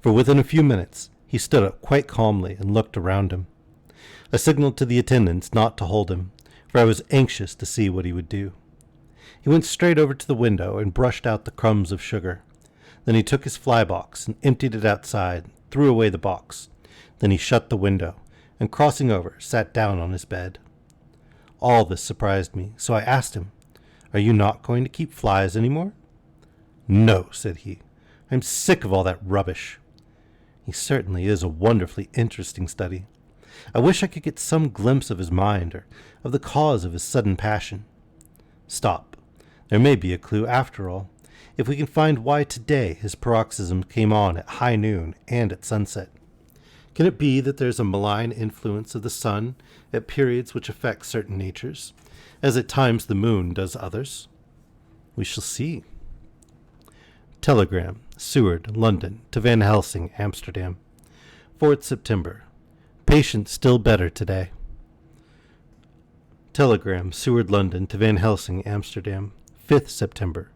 for within a few minutes he stood up quite calmly and looked around him. I signaled to the attendants not to hold him, for I was anxious to see what he would do. He went straight over to the window and brushed out the crumbs of sugar. Then he took his fly box and emptied it outside, threw away the box. Then he shut the window, and crossing over, sat down on his bed. All this surprised me, so I asked him, "Are you not going to keep flies any more?" "No," said he. "I'm sick of all that rubbish." He certainly is a wonderfully interesting study. I wish I could get some glimpse of his mind, or of the cause of his sudden passion. Stop. There may be a clue after all, if we can find why today his paroxysm came on at high noon and at sunset. Can it be that there's a malign influence of the sun at periods which affect certain natures, as at times the moon does others? We shall see. Telegram, Seward, London, to Van Helsing, Amsterdam. 4th September. Patient still better today. Telegram, Seward, London, to Van Helsing, Amsterdam. 5th September.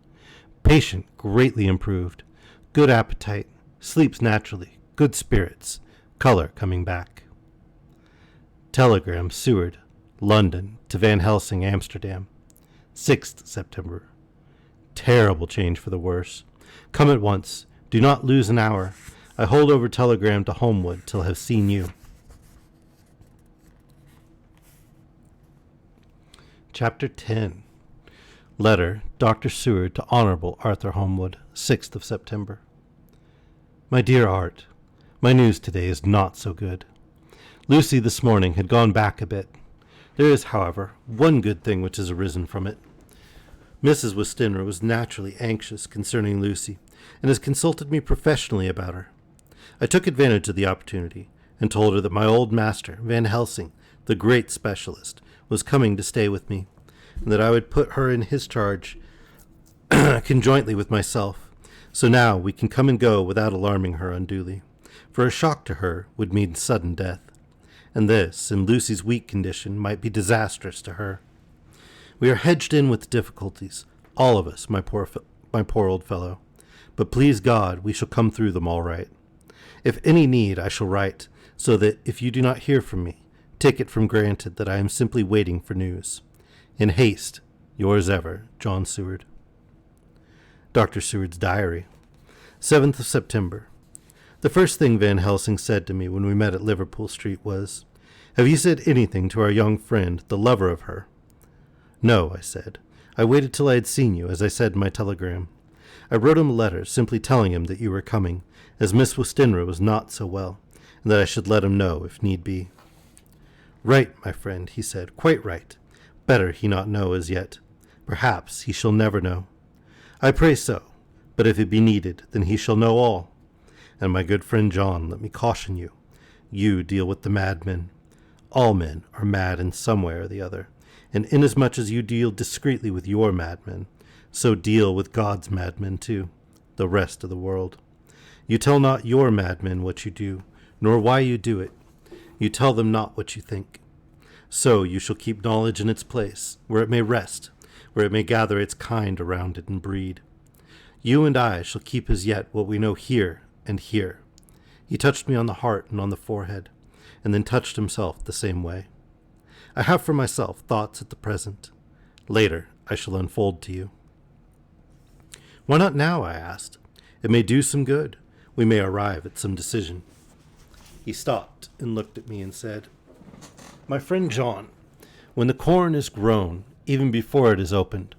Patient greatly improved. Good appetite. Sleeps naturally. Good spirits. Color coming back. Telegram, Seward, London, to Van Helsing, Amsterdam. 6th September. Terrible change for the worse. Come at once. Do not lose an hour. I hold over telegram to Homewood till I have seen you. Chapter 10. Letter, Dr. Seward to Honorable Arthur Homewood, 6th of September. My dear Art, my news today is not so good. Lucy this morning had gone back a bit. There is, however, one good thing which has arisen from it. Mrs. Westenra was naturally anxious concerning Lucy, and has consulted me professionally about her. I took advantage of the opportunity, and told her that my old master, Van Helsing, the great specialist, was coming to stay with me, and that I would put her in his charge conjointly with myself, so now we can come and go without alarming her unduly, for a shock to her would mean sudden death, and this, in Lucy's weak condition, might be disastrous to her. We are hedged in with difficulties, all of us, my poor old fellow, but please God we shall come through them all right. If any need, I shall write, so that if you do not hear from me, take it for granted that I am simply waiting for news. In haste, yours ever, John Seward. Dr. Seward's Diary. 7th of September. The first thing Van Helsing said to me when we met at Liverpool Street was, "Have you said anything to our young friend, the lover of her?" "No," I said. "I waited till I had seen you, as I said in my telegram. I wrote him a letter simply telling him that you were coming, as Miss Westenra was not so well, and that I should let him know if need be." "Right, my friend," he said, "quite right. Better he not know as yet. Perhaps he shall never know. I pray so, but if it be needed, then he shall know all. And my good friend John, let me caution you. You deal with the madmen. All men are mad in some way or the other, and inasmuch as you deal discreetly with your madmen, so deal with God's madmen too, the rest of the world. You tell not your madmen what you do, nor why you do it. You tell them not what you think. So you shall keep knowledge in its place, where it may rest, where it may gather its kind around it and breed. You and I shall keep as yet what we know here and here." He touched me on the heart and on the forehead, and then touched himself the same way. I have for myself thoughts at the present. Later, I shall unfold to you. Why not now? I asked. It may do some good. We may arrive at some decision. He stopped and looked at me and said, My friend John, when the corn is grown, even before it is opened,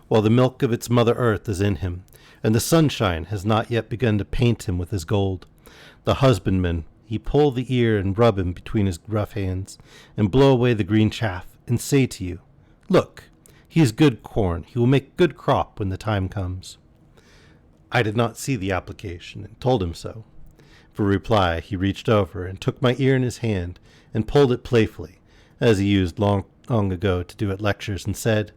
while the milk of its mother earth is in him, and the sunshine has not yet begun to paint him with his gold, the husbandman, he pull the ear and rub him between his rough hands, and blow away the green chaff, and say to you, Look, he is good corn, he will make good crop when the time comes. I did not see the application, and told him so. For reply, he reached over and took my ear in his hand, and pulled it playfully, as he used long ago to do at lectures, and said,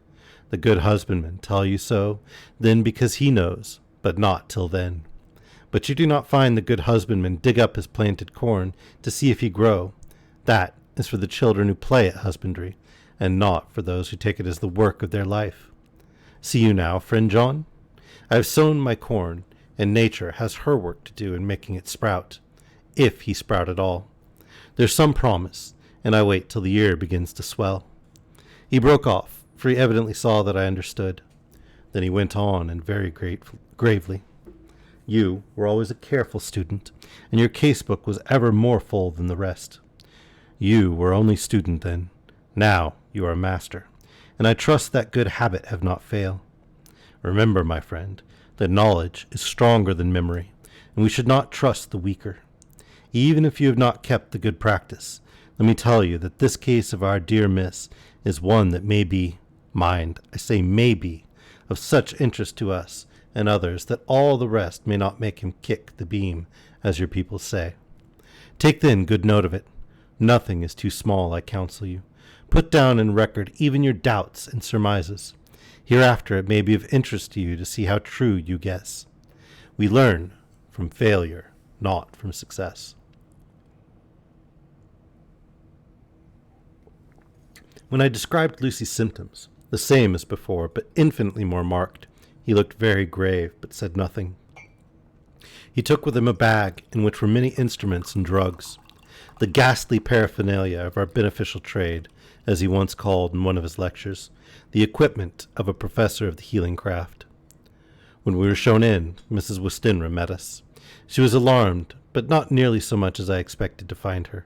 The good husbandman tell you so, then because he knows, but not till then. But you do not find the good husbandman dig up his planted corn to see if he grow. That is for the children who play at husbandry, and not for those who take it as the work of their life. See you now, friend John? I have sown my corn, and nature has her work to do in making it sprout, if he sprout at all. There's some promise, and I wait till the ear begins to swell. He broke off, for he evidently saw that I understood. Then he went on, and very gravely, You were always a careful student, and your casebook was ever more full than the rest. You were only student then. Now you are master, and I trust that good habit have not failed. Remember, my friend, that knowledge is stronger than memory, and we should not trust the weaker. Even if you have not kept the good practice, let me tell you that this case of our dear miss is one that may be, mind, I say may be, of such interest to us and others that all the rest may not make him kick the beam, as your people say. Take then good note of it. Nothing is too small, I counsel you. Put down in record even your doubts and surmises. Hereafter it may be of interest to you to see how true you guess. We learn from failure, not from success. When I described Lucy's symptoms, the same as before, but infinitely more marked, he looked very grave, but said nothing. He took with him a bag in which were many instruments and drugs, the ghastly paraphernalia of our beneficial trade, as he once called in one of his lectures, the equipment of a professor of the healing craft. When we were shown in, Mrs. Westenra met us. She was alarmed, but not nearly so much as I expected to find her.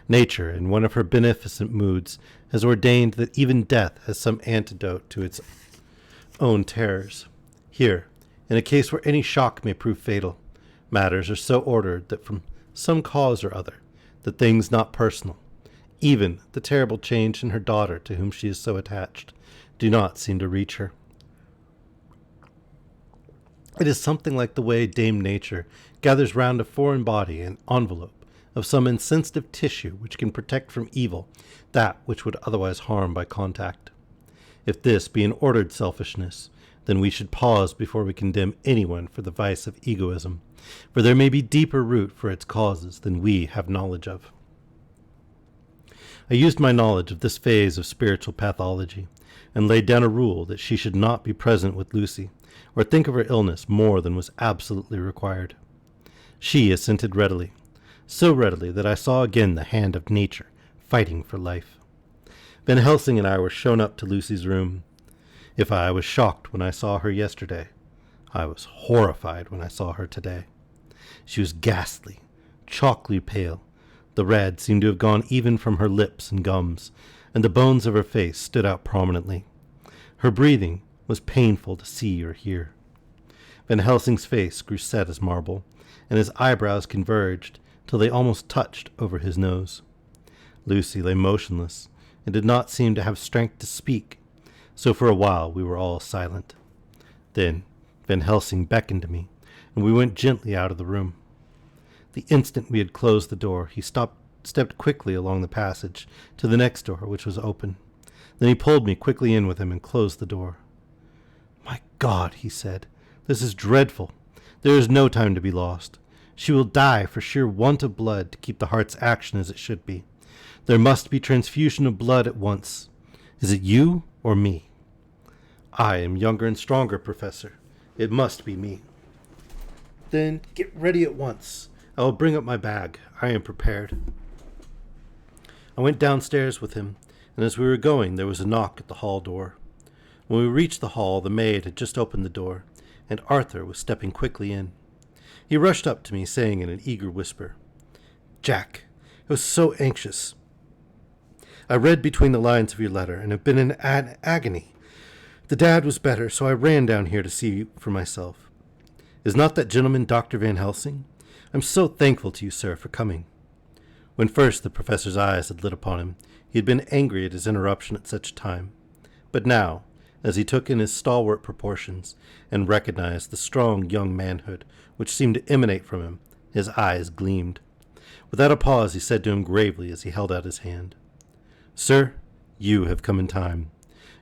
Nature, in one of her beneficent moods, has ordained that even death has some antidote to its own terrors. Here, in a case where any shock may prove fatal, matters are so ordered that from some cause or other, the things not personal, even the terrible change in her daughter to whom she is so attached, do not seem to reach her. It is something like the way Dame Nature gathers round a foreign body an envelope of some insensitive tissue which can protect from evil that which would otherwise harm by contact. If this be an ordered selfishness, then we should pause before we condemn anyone for the vice of egoism, for there may be deeper root for its causes than we have knowledge of. I used my knowledge of this phase of spiritual pathology, and laid down a rule that she should not be present with Lucy, or think of her illness more than was absolutely required. She assented readily, so readily that I saw again the hand of nature fighting for life. Van Helsing and I were shown up to Lucy's room. If I was shocked when I saw her yesterday, I was horrified when I saw her today. She was ghastly, chalkily pale. The red seemed to have gone even from her lips and gums, and the bones of her face stood out prominently. Her breathing was painful to see or hear. Van Helsing's face grew set as marble, and his eyebrows converged till they almost touched over his nose. Lucy lay motionless, and did not seem to have strength to speak, so for a while we were all silent. Then Van Helsing beckoned to me, and we went gently out of the room. The instant we had closed the door, he stepped quickly along the passage to the next door, which was open. Then he pulled me quickly in with him and closed the door. "My God," he said, "this is dreadful. There is no time to be lost. She will die for sheer want of blood to keep the heart's action as it should be. There must be transfusion of blood at once. Is it you or me?" "I am younger and stronger, Professor. It must be me." "Then get ready at once. I will bring up my bag. I am prepared." I went downstairs with him, and as we were going there was a knock at the hall door. When we reached the hall, the maid had just opened the door, and Arthur was stepping quickly in. He rushed up to me, saying in an eager whisper, "Jack, I was so anxious. I read between the lines of your letter and have been in agony. The dad was better, so I ran down here to see you for myself. Is not that gentleman Dr. Van Helsing? I'm so thankful to you, sir, for coming." When first the professor's eyes had lit upon him, he had been angry at his interruption at such a time. But now, as he took in his stalwart proportions and recognized the strong young manhood which seemed to emanate from him, his eyes gleamed. Without a pause he said to him gravely as he held out his hand, "Sir, you have come in time.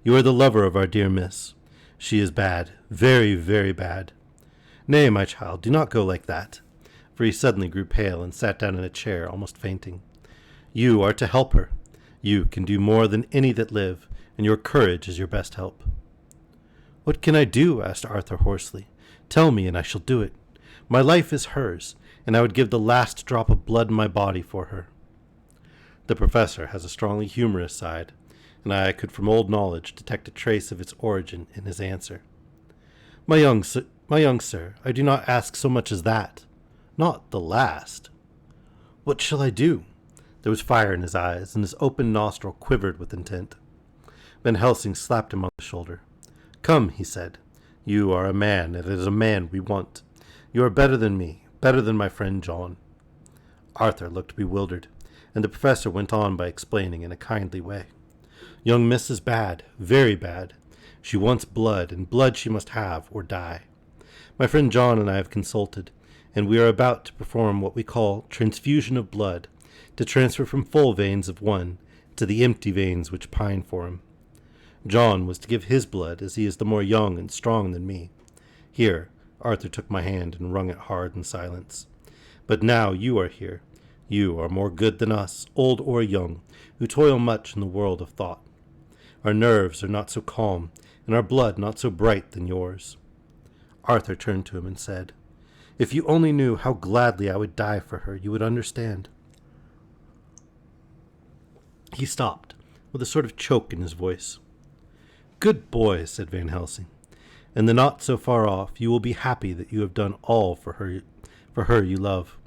You are the lover of our dear miss. She is bad, very, very bad. Nay, my child, do not go like that." For he suddenly grew pale and sat down in a chair, almost fainting. "You are to help her. You can do more than any that live, and your courage is your best help." "What can I do?" asked Arthur hoarsely. "Tell me, and I shall do it. My life is hers, and I would give the last drop of blood in my body for her." The professor has a strongly humorous side, and I could from old knowledge detect a trace of its origin in his answer. My young sir, I do not ask so much as that. Not the last." "What shall I do?" There was fire in his eyes, and his open nostril quivered with intent. Van Helsing slapped him on the shoulder. "Come," he said. "You are a man, and it is a man we want. You are better than me, better than my friend John." Arthur looked bewildered, and the professor went on by explaining in a kindly way. "Young miss is bad, very bad. She wants blood, and blood she must have, or die. My friend John and I have consulted, and we are about to perform what we call transfusion of blood, to transfer from full veins of one to the empty veins which pine for him. John was to give his blood, as he is the more young and strong than me." Here Arthur took my hand and wrung it hard in silence. "But now you are here. You are more good than us, old or young, who toil much in the world of thought. Our nerves are not so calm, and our blood not so bright than yours." Arthur turned to him and said, "If you only knew how gladly I would die for her, you would understand." He stopped, with a sort of choke in his voice. "Good boy," said Van Helsing. "And then not so far off, you will be happy that you have done all for her you love.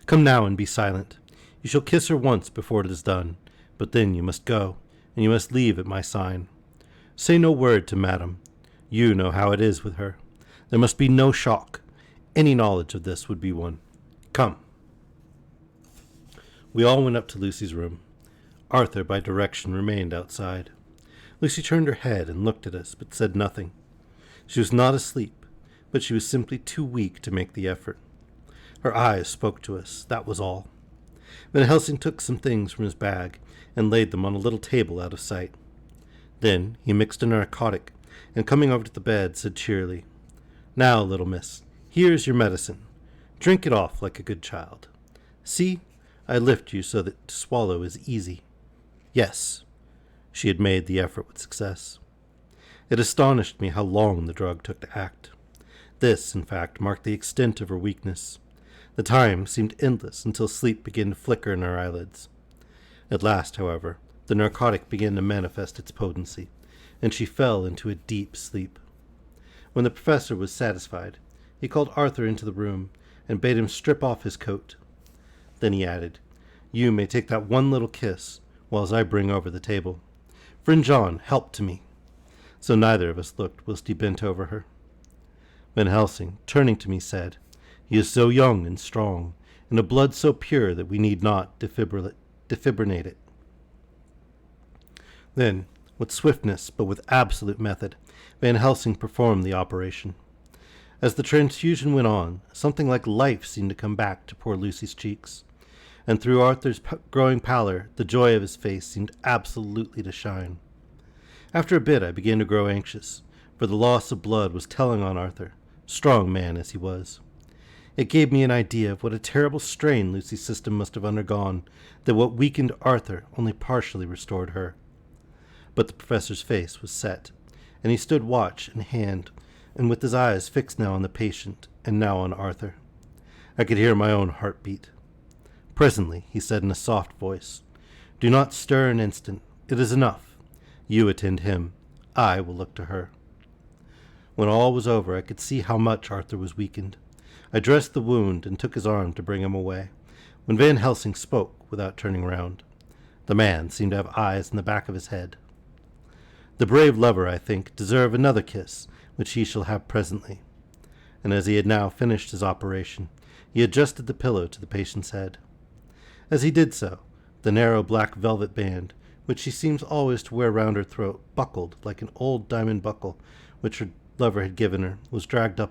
Come now and be silent. You shall kiss her once before it is done, but then you must go, and you must leave at my sign. Say no word to madam. You know how it is with her. There must be no shock. Any knowledge of this would be one. Come." We all went up to Lucy's room. Arthur, by direction, remained outside. Lucy turned her head and looked at us, but said nothing. She was not asleep, but she was simply too weak to make the effort. Her eyes spoke to us, that was all. Van Helsing took some things from his bag and laid them on a little table out of sight. Then he mixed a narcotic, and coming over to the bed, said cheerily, "Now, little miss, here is your medicine. Drink it off like a good child. See, I lift you so that to swallow is easy." Yes, she had made the effort with success. It astonished me how long the drug took to act. This, in fact, marked the extent of her weakness. The time seemed endless until sleep began to flicker in her eyelids. At last, however, the narcotic began to manifest its potency, and she fell into a deep sleep. When the professor was satisfied, he called Arthur into the room and bade him strip off his coat. Then he added, "You may take that one little kiss, whilst I bring over the table. Friend John, help to me." So neither of us looked whilst he bent over her. Van Helsing, turning to me, said, "He is so young and strong, and a blood so pure that we need not defibrillate it." Then, with swiftness but with absolute method, Van Helsing performed the operation. As the transfusion went on, something like life seemed to come back to poor Lucy's cheeks, and through Arthur's growing pallor, the joy of his face seemed absolutely to shine. After a bit I began to grow anxious, for the loss of blood was telling on Arthur, strong man as he was. It gave me an idea of what a terrible strain Lucy's system must have undergone, that what weakened Arthur only partially restored her. But the professor's face was set, and he stood watch in hand, and with his eyes fixed now on the patient and now on Arthur. I could hear my own heart beat. Presently he said in a soft voice, "Do not stir an instant. It is enough. You attend him. I will look to her. When all was over, I could see how much Arthur was weakened. I dressed the wound and took his arm to bring him away, when Van Helsing spoke without turning round. The man seemed to have eyes in the back of his head. The brave lover, I think, deserve another kiss, which he shall have presently. And as he had now finished his operation, he adjusted the pillow to the patient's head. As he did so, the narrow black velvet band, which she seems always to wear round her throat, buckled like an old diamond buckle which her lover had given her, was dragged a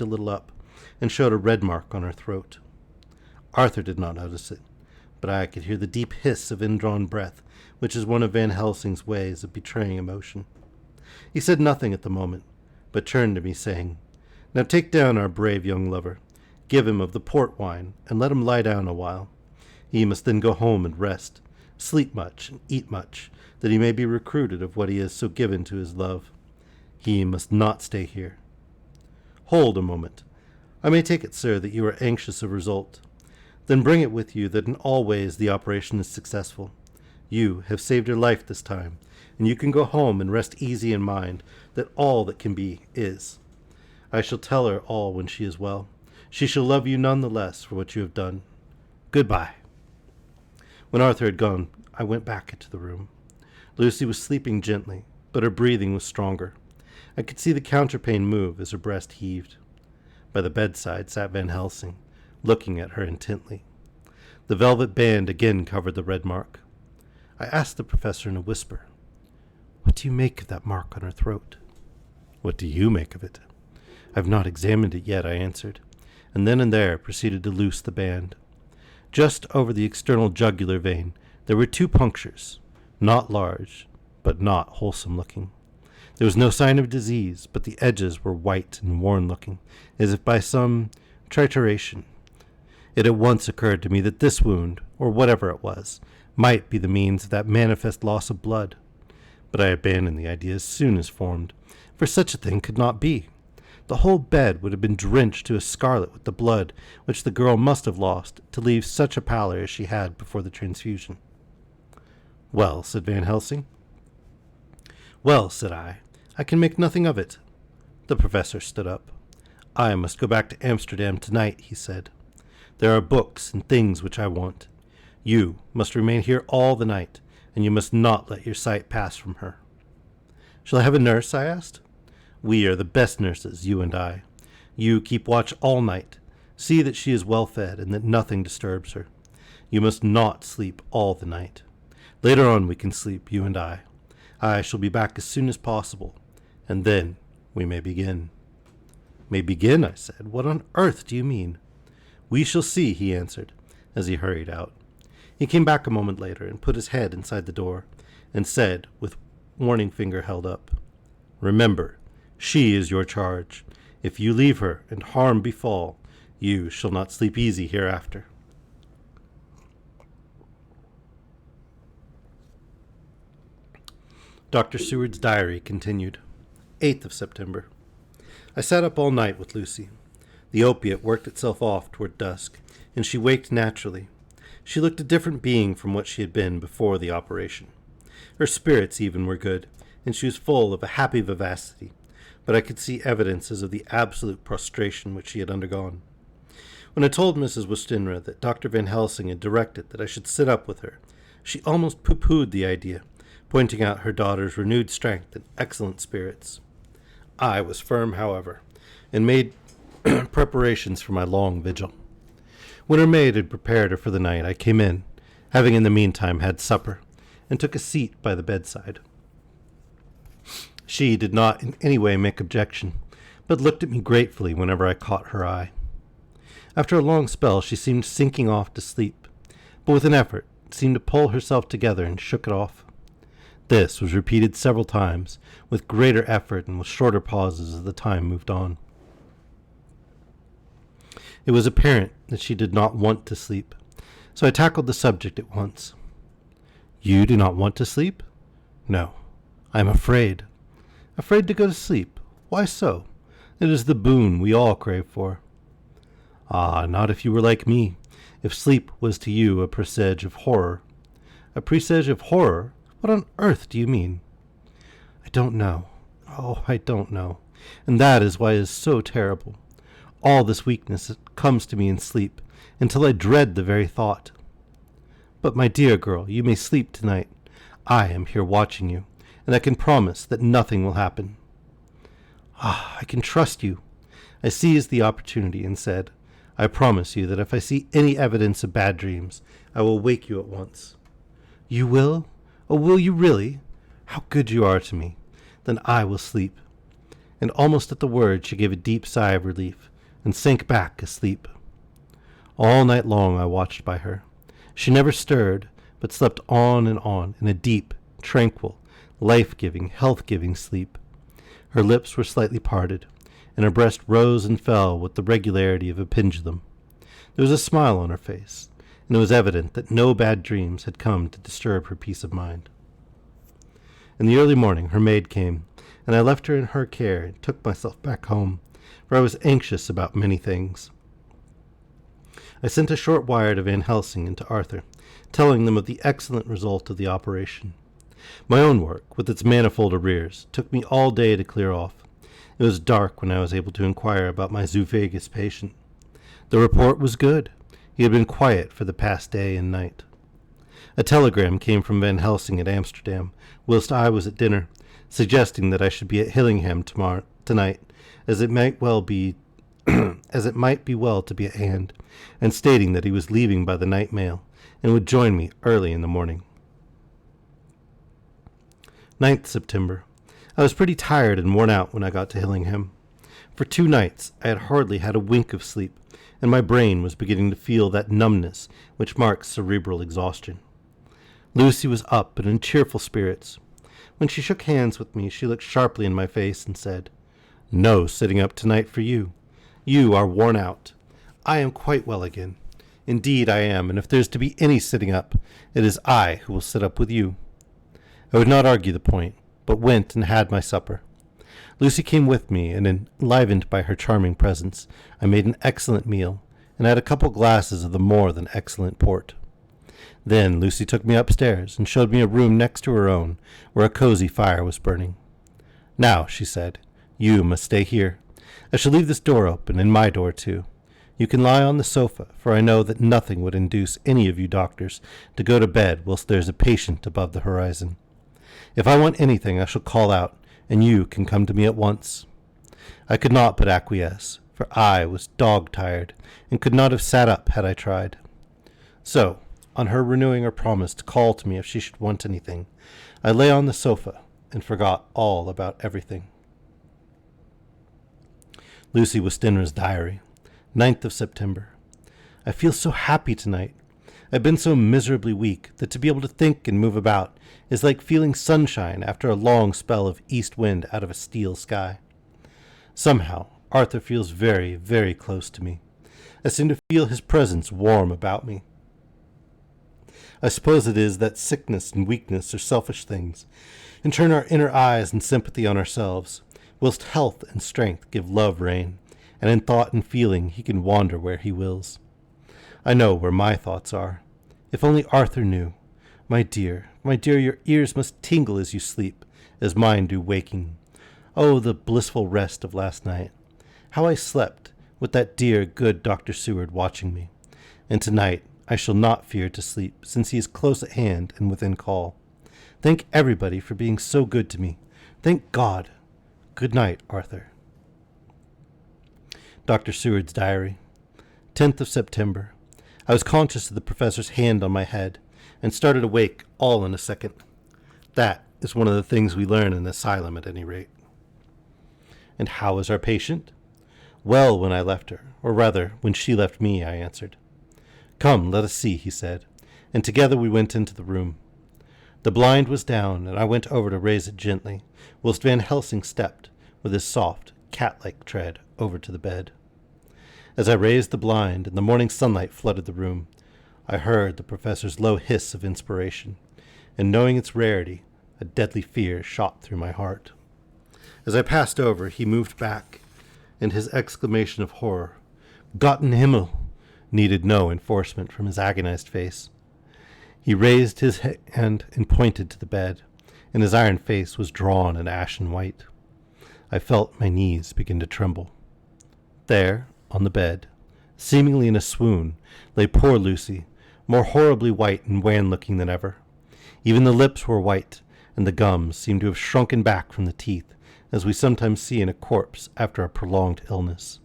little up, and showed a red mark on her throat. Arthur did not notice it, but I could hear the deep hiss of indrawn breath, which is one of Van Helsing's ways of betraying emotion. He said nothing at the moment, but turned to me, saying, "Now take down our brave young lover, give him of the port wine, and let him lie down a while. He must then go home and rest, sleep much and eat much, that he may be recruited of what he is so given to his love. He must not stay here. Hold a moment. I may take it, sir, that you are anxious of result. Then bring it with you that in all ways the operation is successful. You have saved her life this time, and you can go home and rest easy in mind that all that can be is. I shall tell her all when she is well. She shall love you none the less for what you have done. Goodbye." When Arthur had gone, I went back into the room. Lucy was sleeping gently, but her breathing was stronger. I could see the counterpane move as her breast heaved. By the bedside sat Van Helsing, looking at her intently. The velvet band again covered the red mark. I asked the professor in a whisper, "What do you make of that mark on her throat?" "What do you make of it?" "I have not examined it yet," I answered, and then and there proceeded to loose the band. Just over the external jugular vein there were 2 punctures, not large, but not wholesome looking. There was no sign of disease, but the edges were white and worn-looking, as if by some trituration. It at once occurred to me that this wound, or whatever it was, might be the means of that manifest loss of blood. But I abandoned the idea as soon as formed, for such a thing could not be. The whole bed would have been drenched to a scarlet with the blood which the girl must have lost to leave such a pallor as she had before the transfusion. "Well," said Van Helsing. "Well," said I can make nothing of it." The professor stood up. "I must go back to Amsterdam tonight," he said. "There are books and things which I want. You must remain here all the night, and you must not let your sight pass from her." "Shall I have a nurse?" I asked. "We are the best nurses, you and I. You keep watch all night. See that she is well fed and that nothing disturbs her. You must not sleep all the night. Later on we can sleep, you and I. I shall be back as soon as possible, and then we may begin." "May begin?" I said. "What on earth do you mean?" "We shall see," he answered, as he hurried out. He came back a moment later and put his head inside the door, and said, with warning finger held up, "Remember, she is your charge. If you leave her and harm befall, you shall not sleep easy hereafter." Dr. Seward's diary continued. 8th of September. I sat up all night with Lucy. The opiate worked itself off toward dusk, and she waked naturally. She looked a different being from what she had been before the operation. Her spirits even were good, and she was full of a happy vivacity, but I could see evidences of the absolute prostration which she had undergone. When I told Mrs. Westenra that Dr. Van Helsing had directed that I should sit up with her, she almost pooh-poohed the idea, pointing out her daughter's renewed strength and excellent spirits. I was firm, however, and made preparations for my long vigil. When her maid had prepared her for the night, I came in, having in the meantime had supper, and took a seat by the bedside. She did not in any way make objection, but looked at me gratefully whenever I caught her eye. After a long spell she seemed sinking off to sleep, but with an effort seemed to pull herself together and shook it off. This was repeated several times, with greater effort and with shorter pauses as the time moved on. It was apparent that she did not want to sleep, so I tackled the subject at once. "You do not want to sleep?" "No, I am afraid." "Afraid to go to sleep? Why so? It is the boon we all crave for." "Ah, not if you were like me, if sleep was to you a presage of horror. A presage of horror? What on earth do you mean? I don't know. Oh, I don't know. And that is why it is so terrible. All this weakness comes to me in sleep, until I dread the very thought. But, my dear girl, you may sleep tonight. I am here watching you, and I can promise that nothing will happen. Ah, I can trust you. I seized the opportunity and said, I promise you that if I see any evidence of bad dreams, I will wake you at once. You will? Oh, will you really? How good you are to me. Then I will sleep. And almost at the word she gave a deep sigh of relief, and sank back asleep. All night long I watched by her. She never stirred, but slept on in a deep, tranquil, life-giving, health-giving sleep. Her lips were slightly parted, and her breast rose and fell with the regularity of a pendulum. There was a smile on her face, and it was evident that no bad dreams had come to disturb her peace of mind. In the early morning her maid came, and I left her in her care and took myself back home, for I was anxious about many things. I sent a short wire to Van Helsing and to Arthur, telling them of the excellent result of the operation. My own work, with its manifold arrears, took me all day to clear off. It was dark when I was able to inquire about my zoophagous patient. The report was good. He had been quiet for the past day and night. A telegram came from Van Helsing at Amsterdam, whilst I was at dinner, suggesting that I should be at Hillingham tonight, as it might be well to be at hand, and stating that he was leaving by the night mail, and would join me early in the morning. 9th September. I was pretty tired and worn out when I got to Hillingham. For 2 nights I had hardly had a wink of sleep, and my brain was beginning to feel that numbness which marks cerebral exhaustion. Lucy was up and in cheerful spirits. When she shook hands with me, she looked sharply in my face and said, "No sitting up tonight for you. You are worn out. I am quite well again. Indeed I am, and if there is to be any sitting up, it is I who will sit up with you." I would not argue the point, but went and had my supper. Lucy came with me, and enlivened by her charming presence, I made an excellent meal, and had a couple glasses of the more than excellent port. Then Lucy took me upstairs and showed me a room next to her own, where a cozy fire was burning. "Now," she said, "you must stay here. I shall leave this door open, and my door too. You can lie on the sofa, for I know that nothing would induce any of you doctors to go to bed whilst there is a patient above the horizon. If I want anything, I shall call out, and you can come to me at once." I could not but acquiesce, for I was dog-tired, and could not have sat up had I tried. So, on her renewing her promise to call to me if she should want anything, I lay on the sofa and forgot all about everything. Lucy Westenra's diary. 9th of September. I feel so happy tonight. I've been so miserably weak that to be able to think and move about is like feeling sunshine after a long spell of east wind out of a steel sky. Somehow, Arthur feels very, very close to me. I seem to feel his presence warm about me. I suppose it is that sickness and weakness are selfish things, and turn our inner eyes and sympathy on ourselves, whilst health and strength give love rein, and in thought and feeling he can wander where he wills. I know where my thoughts are. If only Arthur knew. My dear, your ears must tingle as you sleep, as mine do waking. Oh, the blissful rest of last night. How I slept, with that dear, good Dr. Seward watching me. And tonight I shall not fear to sleep, since he is close at hand and within call. Thank everybody for being so good to me. Thank God. Good night, Arthur. Dr. Seward's diary. 10th of September. I was conscious of the professor's hand on my head, and started awake all in a second. That is one of the things we learn in an asylum, at any rate. "And how is our patient?" "Well, when I left her, or rather, when she left me," I answered. "Come, let us see," he said, and together we went into the room. The blind was down, and I went over to raise it gently, whilst Van Helsing stepped, with his soft, cat-like tread, over to the bed. As I raised the blind and the morning sunlight flooded the room, I heard the professor's low hiss of inspiration, and knowing its rarity, a deadly fear shot through my heart. As I passed over, he moved back, and his exclamation of horror, "Gott in Himmel!" needed no enforcement from his agonized face. He raised his hand and pointed to the bed, and his iron face was drawn and ashen white. I felt my knees begin to tremble. There, on the bed, seemingly in a swoon, lay poor Lucy, more horribly white and wan-looking than ever. Even the lips were white, and the gums seemed to have shrunken back from the teeth, as we sometimes see in a corpse after a prolonged illness.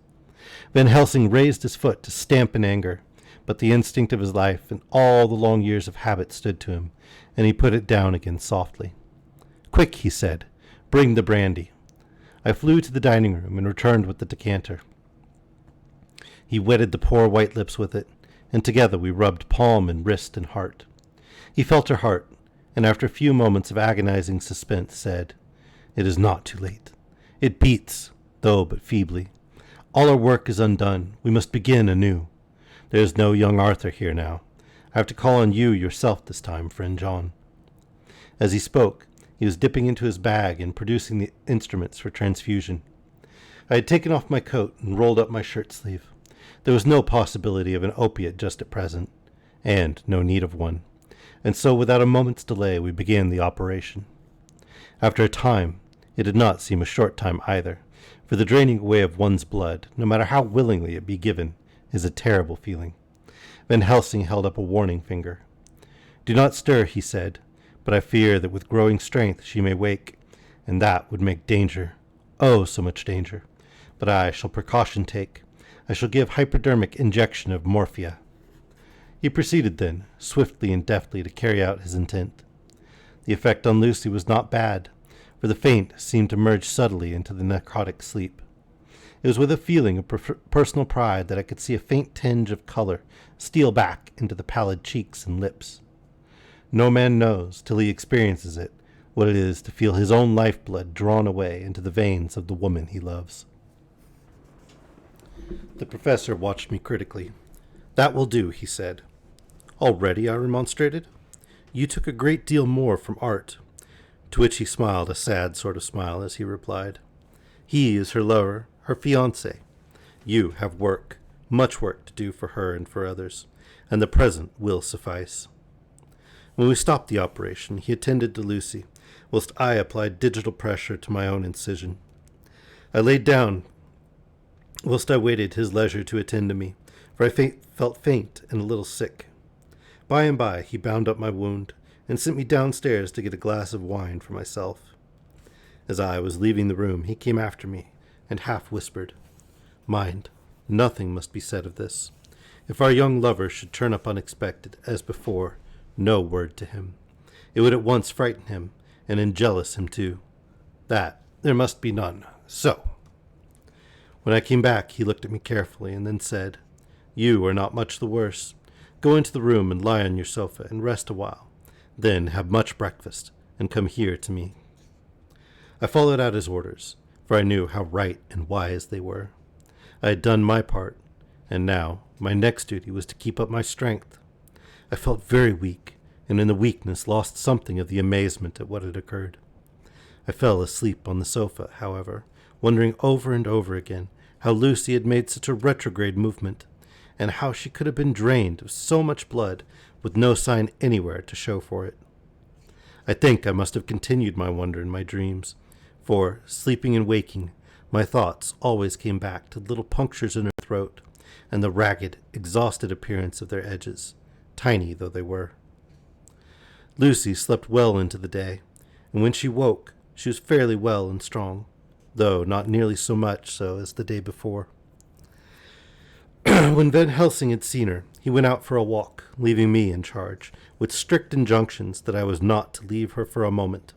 Van Helsing raised his foot to stamp in anger, but the instinct of his life and all the long years of habit stood to him, and he put it down again softly. "Quick," he said, "bring the brandy." I flew to the dining room and returned with the decanter. He wetted the poor white lips with it, and together we rubbed palm and wrist and heart. He felt her heart, and after a few moments of agonizing suspense said, "It is not too late. It beats, though but feebly. All our work is undone. We must begin anew. There is no young Arthur here now. I have to call on you yourself this time, friend John." As he spoke, he was dipping into his bag and producing the instruments for transfusion. I had taken off my coat and rolled up my shirt sleeve. There was no possibility of an opiate just at present, and no need of one, and so without a moment's delay we began the operation. After a time, it did not seem a short time either, for the draining away of one's blood, no matter how willingly it be given, is a terrible feeling. Van Helsing held up a warning finger. "Do not stir," he said, "but I fear that with growing strength she may wake, and that would make danger, oh, so much danger. But I shall precaution take. I shall give hypodermic injection of morphia." He proceeded then, swiftly and deftly, to carry out his intent. The effect on Lucy was not bad, for the faint seemed to merge subtly into the necrotic sleep. It was with a feeling of personal pride that I could see a faint tinge of color steal back into the pallid cheeks and lips. No man knows, till he experiences it, what it is to feel his own lifeblood drawn away into the veins of the woman he loves. The professor watched me critically. "That will do," he said. "Already?" I remonstrated. "You took a great deal more from art." To which he smiled a sad sort of smile as he replied, "He is her lover, her fiancé. You have work, much work to do for her and for others, and the present will suffice." When we stopped the operation, he attended to Lucy, whilst I applied digital pressure to my own incision. I laid down whilst I waited his leisure to attend to me, for I felt faint and a little sick. By and by he bound up my wound, and sent me downstairs to get a glass of wine for myself. As I was leaving the room, he came after me, and half whispered, "Mind, nothing must be said of this. If our young lover should turn up unexpected, as before, no word to him. It would at once frighten him, and enjealous him too. That there must be none. So." When I came back, he looked at me carefully, and then said, "You are not much the worse. Go into the room and lie on your sofa and rest a while. Then have much breakfast, and come here to me." I followed out his orders, for I knew how right and wise they were. I had done my part, and now my next duty was to keep up my strength. I felt very weak, and in the weakness lost something of the amazement at what had occurred. I fell asleep on the sofa, however, wondering over and over again how Lucy had made such a retrograde movement, and how she could have been drained of so much blood with no sign anywhere to show for it. I think I must have continued my wonder in my dreams, for, sleeping and waking, my thoughts always came back to the little punctures in her throat, and the ragged, exhausted appearance of their edges, tiny though they were. Lucy slept well into the day, and when she woke, she was fairly well and strong, though not nearly so much so as the day before. When Van Helsing had seen her, he went out for a walk, leaving me in charge, with strict injunctions that I was not to leave her for a moment.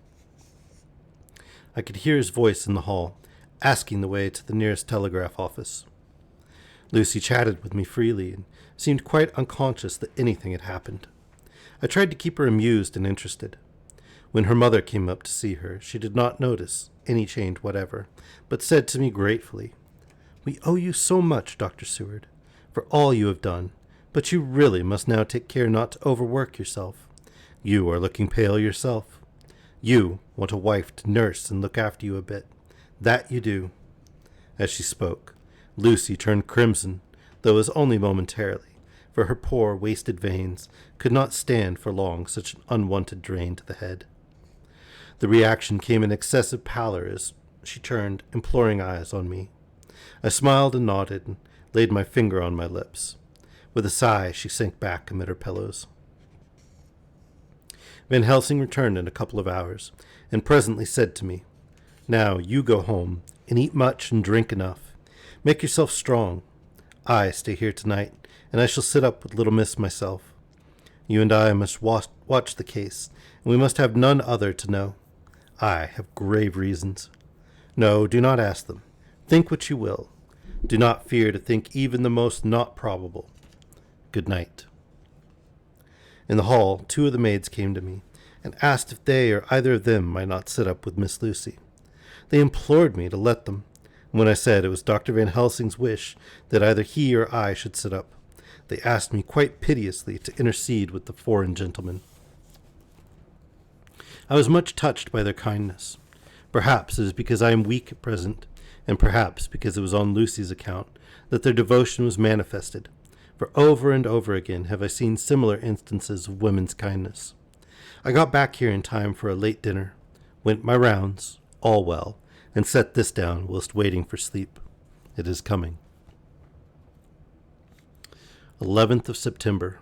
I could hear his voice in the hall, asking the way to the nearest telegraph office. Lucy chatted with me freely and seemed quite unconscious that anything had happened. I tried to keep her amused and interested. When her mother came up to see her, she did not notice any change whatever, but said to me gratefully, "We owe you so much, Dr. Seward, for all you have done, but you really must now take care not to overwork yourself. You are looking pale yourself. You want a wife to nurse and look after you a bit. That you do." As she spoke, Lucy turned crimson, though it was only momentarily, for her poor, wasted veins could not stand for long such an unwanted drain to the head. The reaction came in excessive pallor as she turned imploring eyes on me. I smiled and nodded and laid my finger on my lips. With a sigh, she sank back amid her pillows. Van Helsing returned in a couple of hours, and presently said to me, "Now you go home, and eat much and drink enough. Make yourself strong. I stay here tonight, and I shall sit up with little miss myself. You and I must watch the case, and we must have none other to know. I have grave reasons. No, do not ask them. Think what you will. Do not fear to think even the most not probable. Good night." In the hall, 2 of the maids came to me, and asked if they or either of them might not sit up with Miss Lucy. They implored me to let them, and when I said it was Dr. Van Helsing's wish that either he or I should sit up, they asked me quite piteously to intercede with the foreign gentleman. I was much touched by their kindness. Perhaps it is because I am weak at present, and perhaps because it was on Lucy's account that their devotion was manifested, for over and over again have I seen similar instances of women's kindness. I got back here in time for a late dinner, went my rounds, all well, and set this down whilst waiting for sleep. It is coming. 11th of September.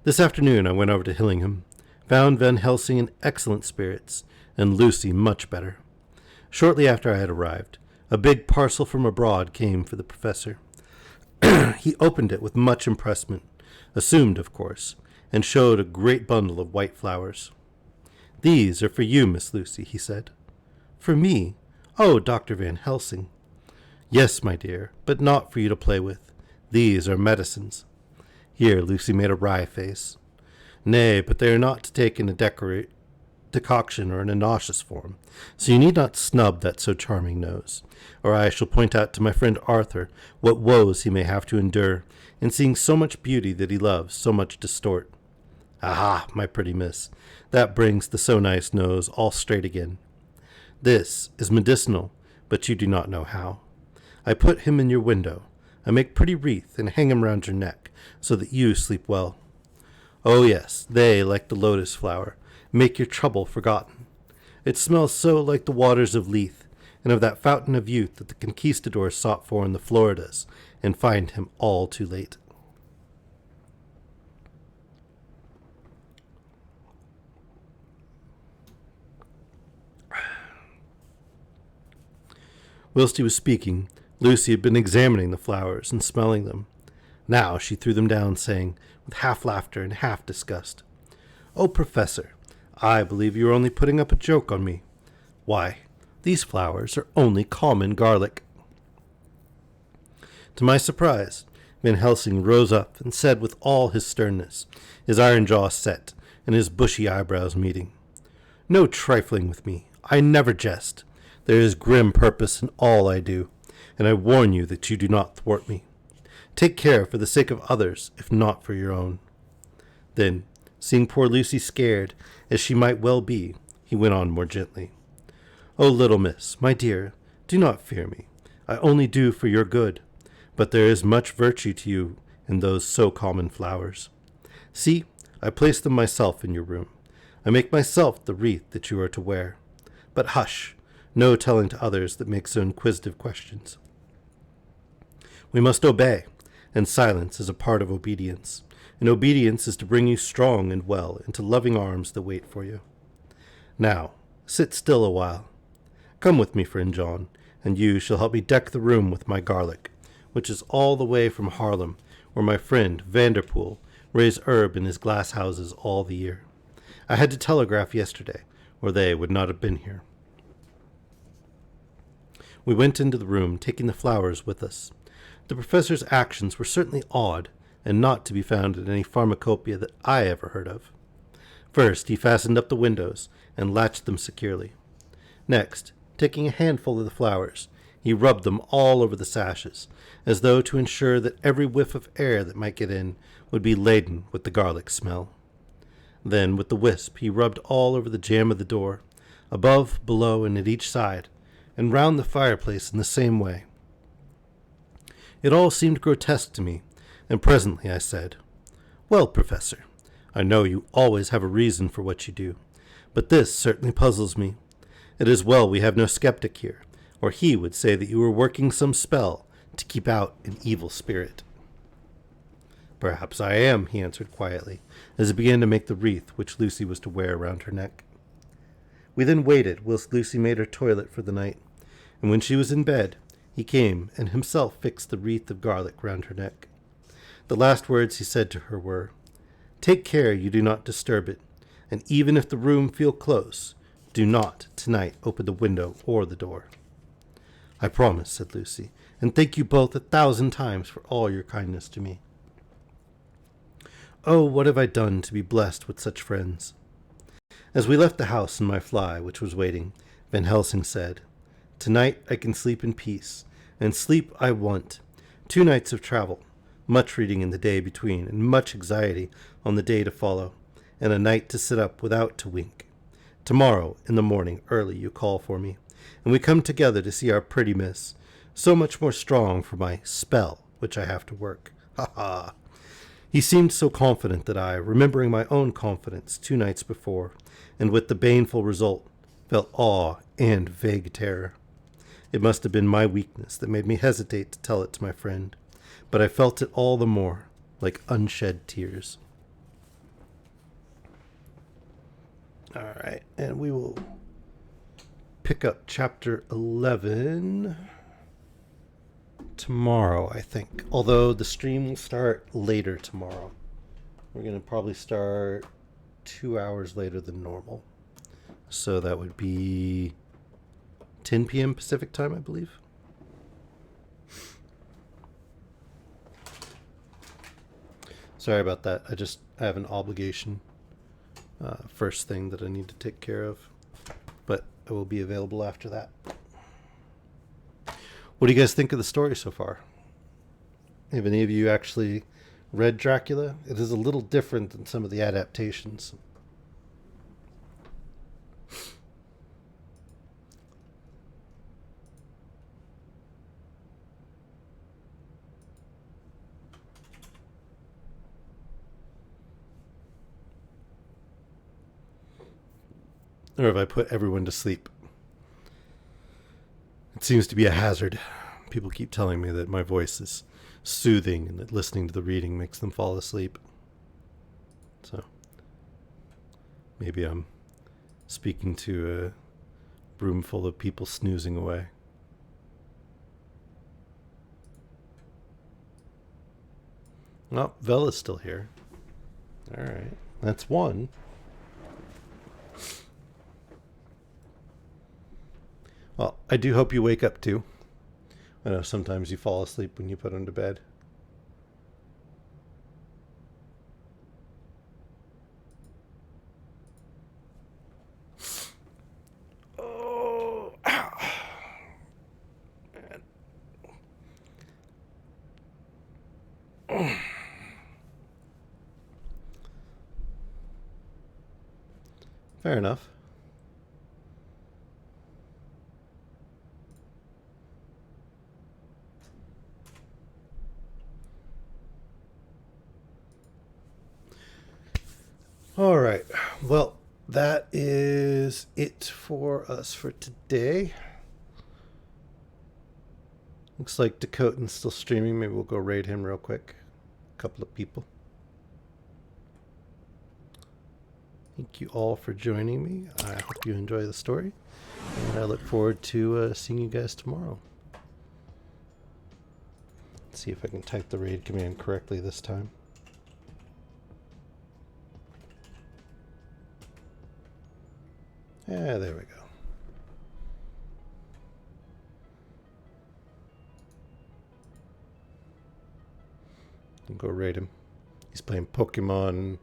This afternoon I went over to Hillingham, found Van Helsing in excellent spirits, and Lucy much better. Shortly after I had arrived, a big parcel from abroad came for the professor. He opened it with much impressment, assumed, of course, and showed a great bundle of white flowers. "These are for you, Miss Lucy," he said. "For me? Oh, Dr. Van Helsing." "Yes, my dear, but not for you to play with. These are medicines." Here Lucy made a wry face. "Nay, but they are not to take in a decoction or in a nauseous form, so you need not snub that so charming nose, or I shall point out to my friend Arthur what woes he may have to endure in seeing so much beauty that he loves so much distort. Aha, my pretty miss, that brings the so nice nose all straight again. This is medicinal, but you do not know how. I put him in your window. I make pretty wreath and hang him round your neck, so that you sleep well. Oh yes, they, like the lotus flower, make your trouble forgotten. It smells so like the waters of Lethe, and of that fountain of youth that the conquistadors sought for in the Floridas, and find him all too late." Whilst he was speaking, Lucy had been examining the flowers and smelling them. Now she threw them down, saying, with half laughter and half disgust, "Oh, Professor, I believe you are only putting up a joke on me. Why, these flowers are only common garlic." To my surprise, Van Helsing rose up and said with all his sternness, his iron jaw set and his bushy eyebrows meeting, "No trifling with me. I never jest. There is grim purpose in all I do, and I warn you that you do not thwart me. Take care for the sake of others, if not for your own." Then, seeing poor Lucy scared, as she might well be, he went on more gently. "Oh, little miss, my dear, do not fear me. I only do for your good. But there is much virtue to you in those so common flowers. See, I place them myself in your room. I make myself the wreath that you are to wear. But hush, no telling to others that make so inquisitive questions. We must obey, and silence is a part of obedience, and obedience is to bring you strong and well into loving arms that wait for you. Now, sit still a while. Come with me, friend John, and you shall help me deck the room with my garlic, which is all the way from Haarlem, where my friend Vanderpoel raised herb in his glass houses all the year. I had to telegraph yesterday, or they would not have been here." We went into the room, taking the flowers with us. The professor's actions were certainly odd, and not to be found in any pharmacopoeia that I ever heard of. First, he fastened up the windows and latched them securely. Next, taking a handful of the flowers, he rubbed them all over the sashes, as though to ensure that every whiff of air that might get in would be laden with the garlic smell. Then, with the wisp, he rubbed all over the jamb of the door, above, below, and at each side, and round the fireplace in the same way. It all seemed grotesque to me, and presently I said, Well, Professor, I know you always have a reason for what you do, but this certainly puzzles me. It is well we have no skeptic here, or he would say that you were working some spell to keep out an evil spirit. Perhaps I am, he answered quietly, as he began to make the wreath which Lucy was to wear around her neck. We then waited whilst Lucy made her toilet for the night, and when she was in bed, he came and himself fixed the wreath of garlic round her neck. The last words he said to her were, "Take care you do not disturb it, and even if the room feel close, do not tonight open the window or the door." "I promise," said Lucy, "and thank you both 1,000 times for all your kindness to me." Oh, what have I done to be blessed with such friends? As we left the house in my fly, which was waiting, Van Helsing said, "Tonight I can sleep in peace, and sleep I want. 2 nights of travel, much reading in the day between, and much anxiety on the day to follow, and a night to sit up without to wink. Tomorrow, in the morning, early, you call for me, and we come together to see our pretty miss, so much more strong for my spell, which I have to work. Ha ha!" He seemed so confident that I, remembering my own confidence 2 nights before, and with the baneful result, felt awe and vague terror. It must have been my weakness that made me hesitate to tell it to my friend, but I felt it all the more, like unshed tears. All right, and we will pick up chapter 11 tomorrow, I think. Although the stream will start later tomorrow. We're going to probably start 2 hours later than normal. So that would be 10 p.m. Pacific time, I believe. Sorry about that. I have an obligation. First thing that I need to take care of. But I will be available after that. What do you guys think of the story so far? Have any of you actually read Dracula? It is a little different than some of the adaptations. Or have I put everyone to sleep? It seems to be a hazard. People keep telling me that my voice is soothing and that listening to the reading makes them fall asleep. So maybe I'm speaking to a room full of people snoozing away. Oh, Vela's still here. All right. That's one. Well, I do hope you wake up too. I know sometimes you fall asleep when you put them to bed. Oh, man. Fair enough. All right. Well, that is it for us for today. Looks like Dakotan's still streaming. Maybe we'll go raid him real quick. A couple of people. Thank you all for joining me. I hope you enjoy the story. And I look forward to seeing you guys tomorrow. Let's see if I can type the raid command correctly this time. Yeah, there we go. I'll go raid him. He's playing Pokemon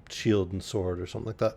Shield and Sword or something like that.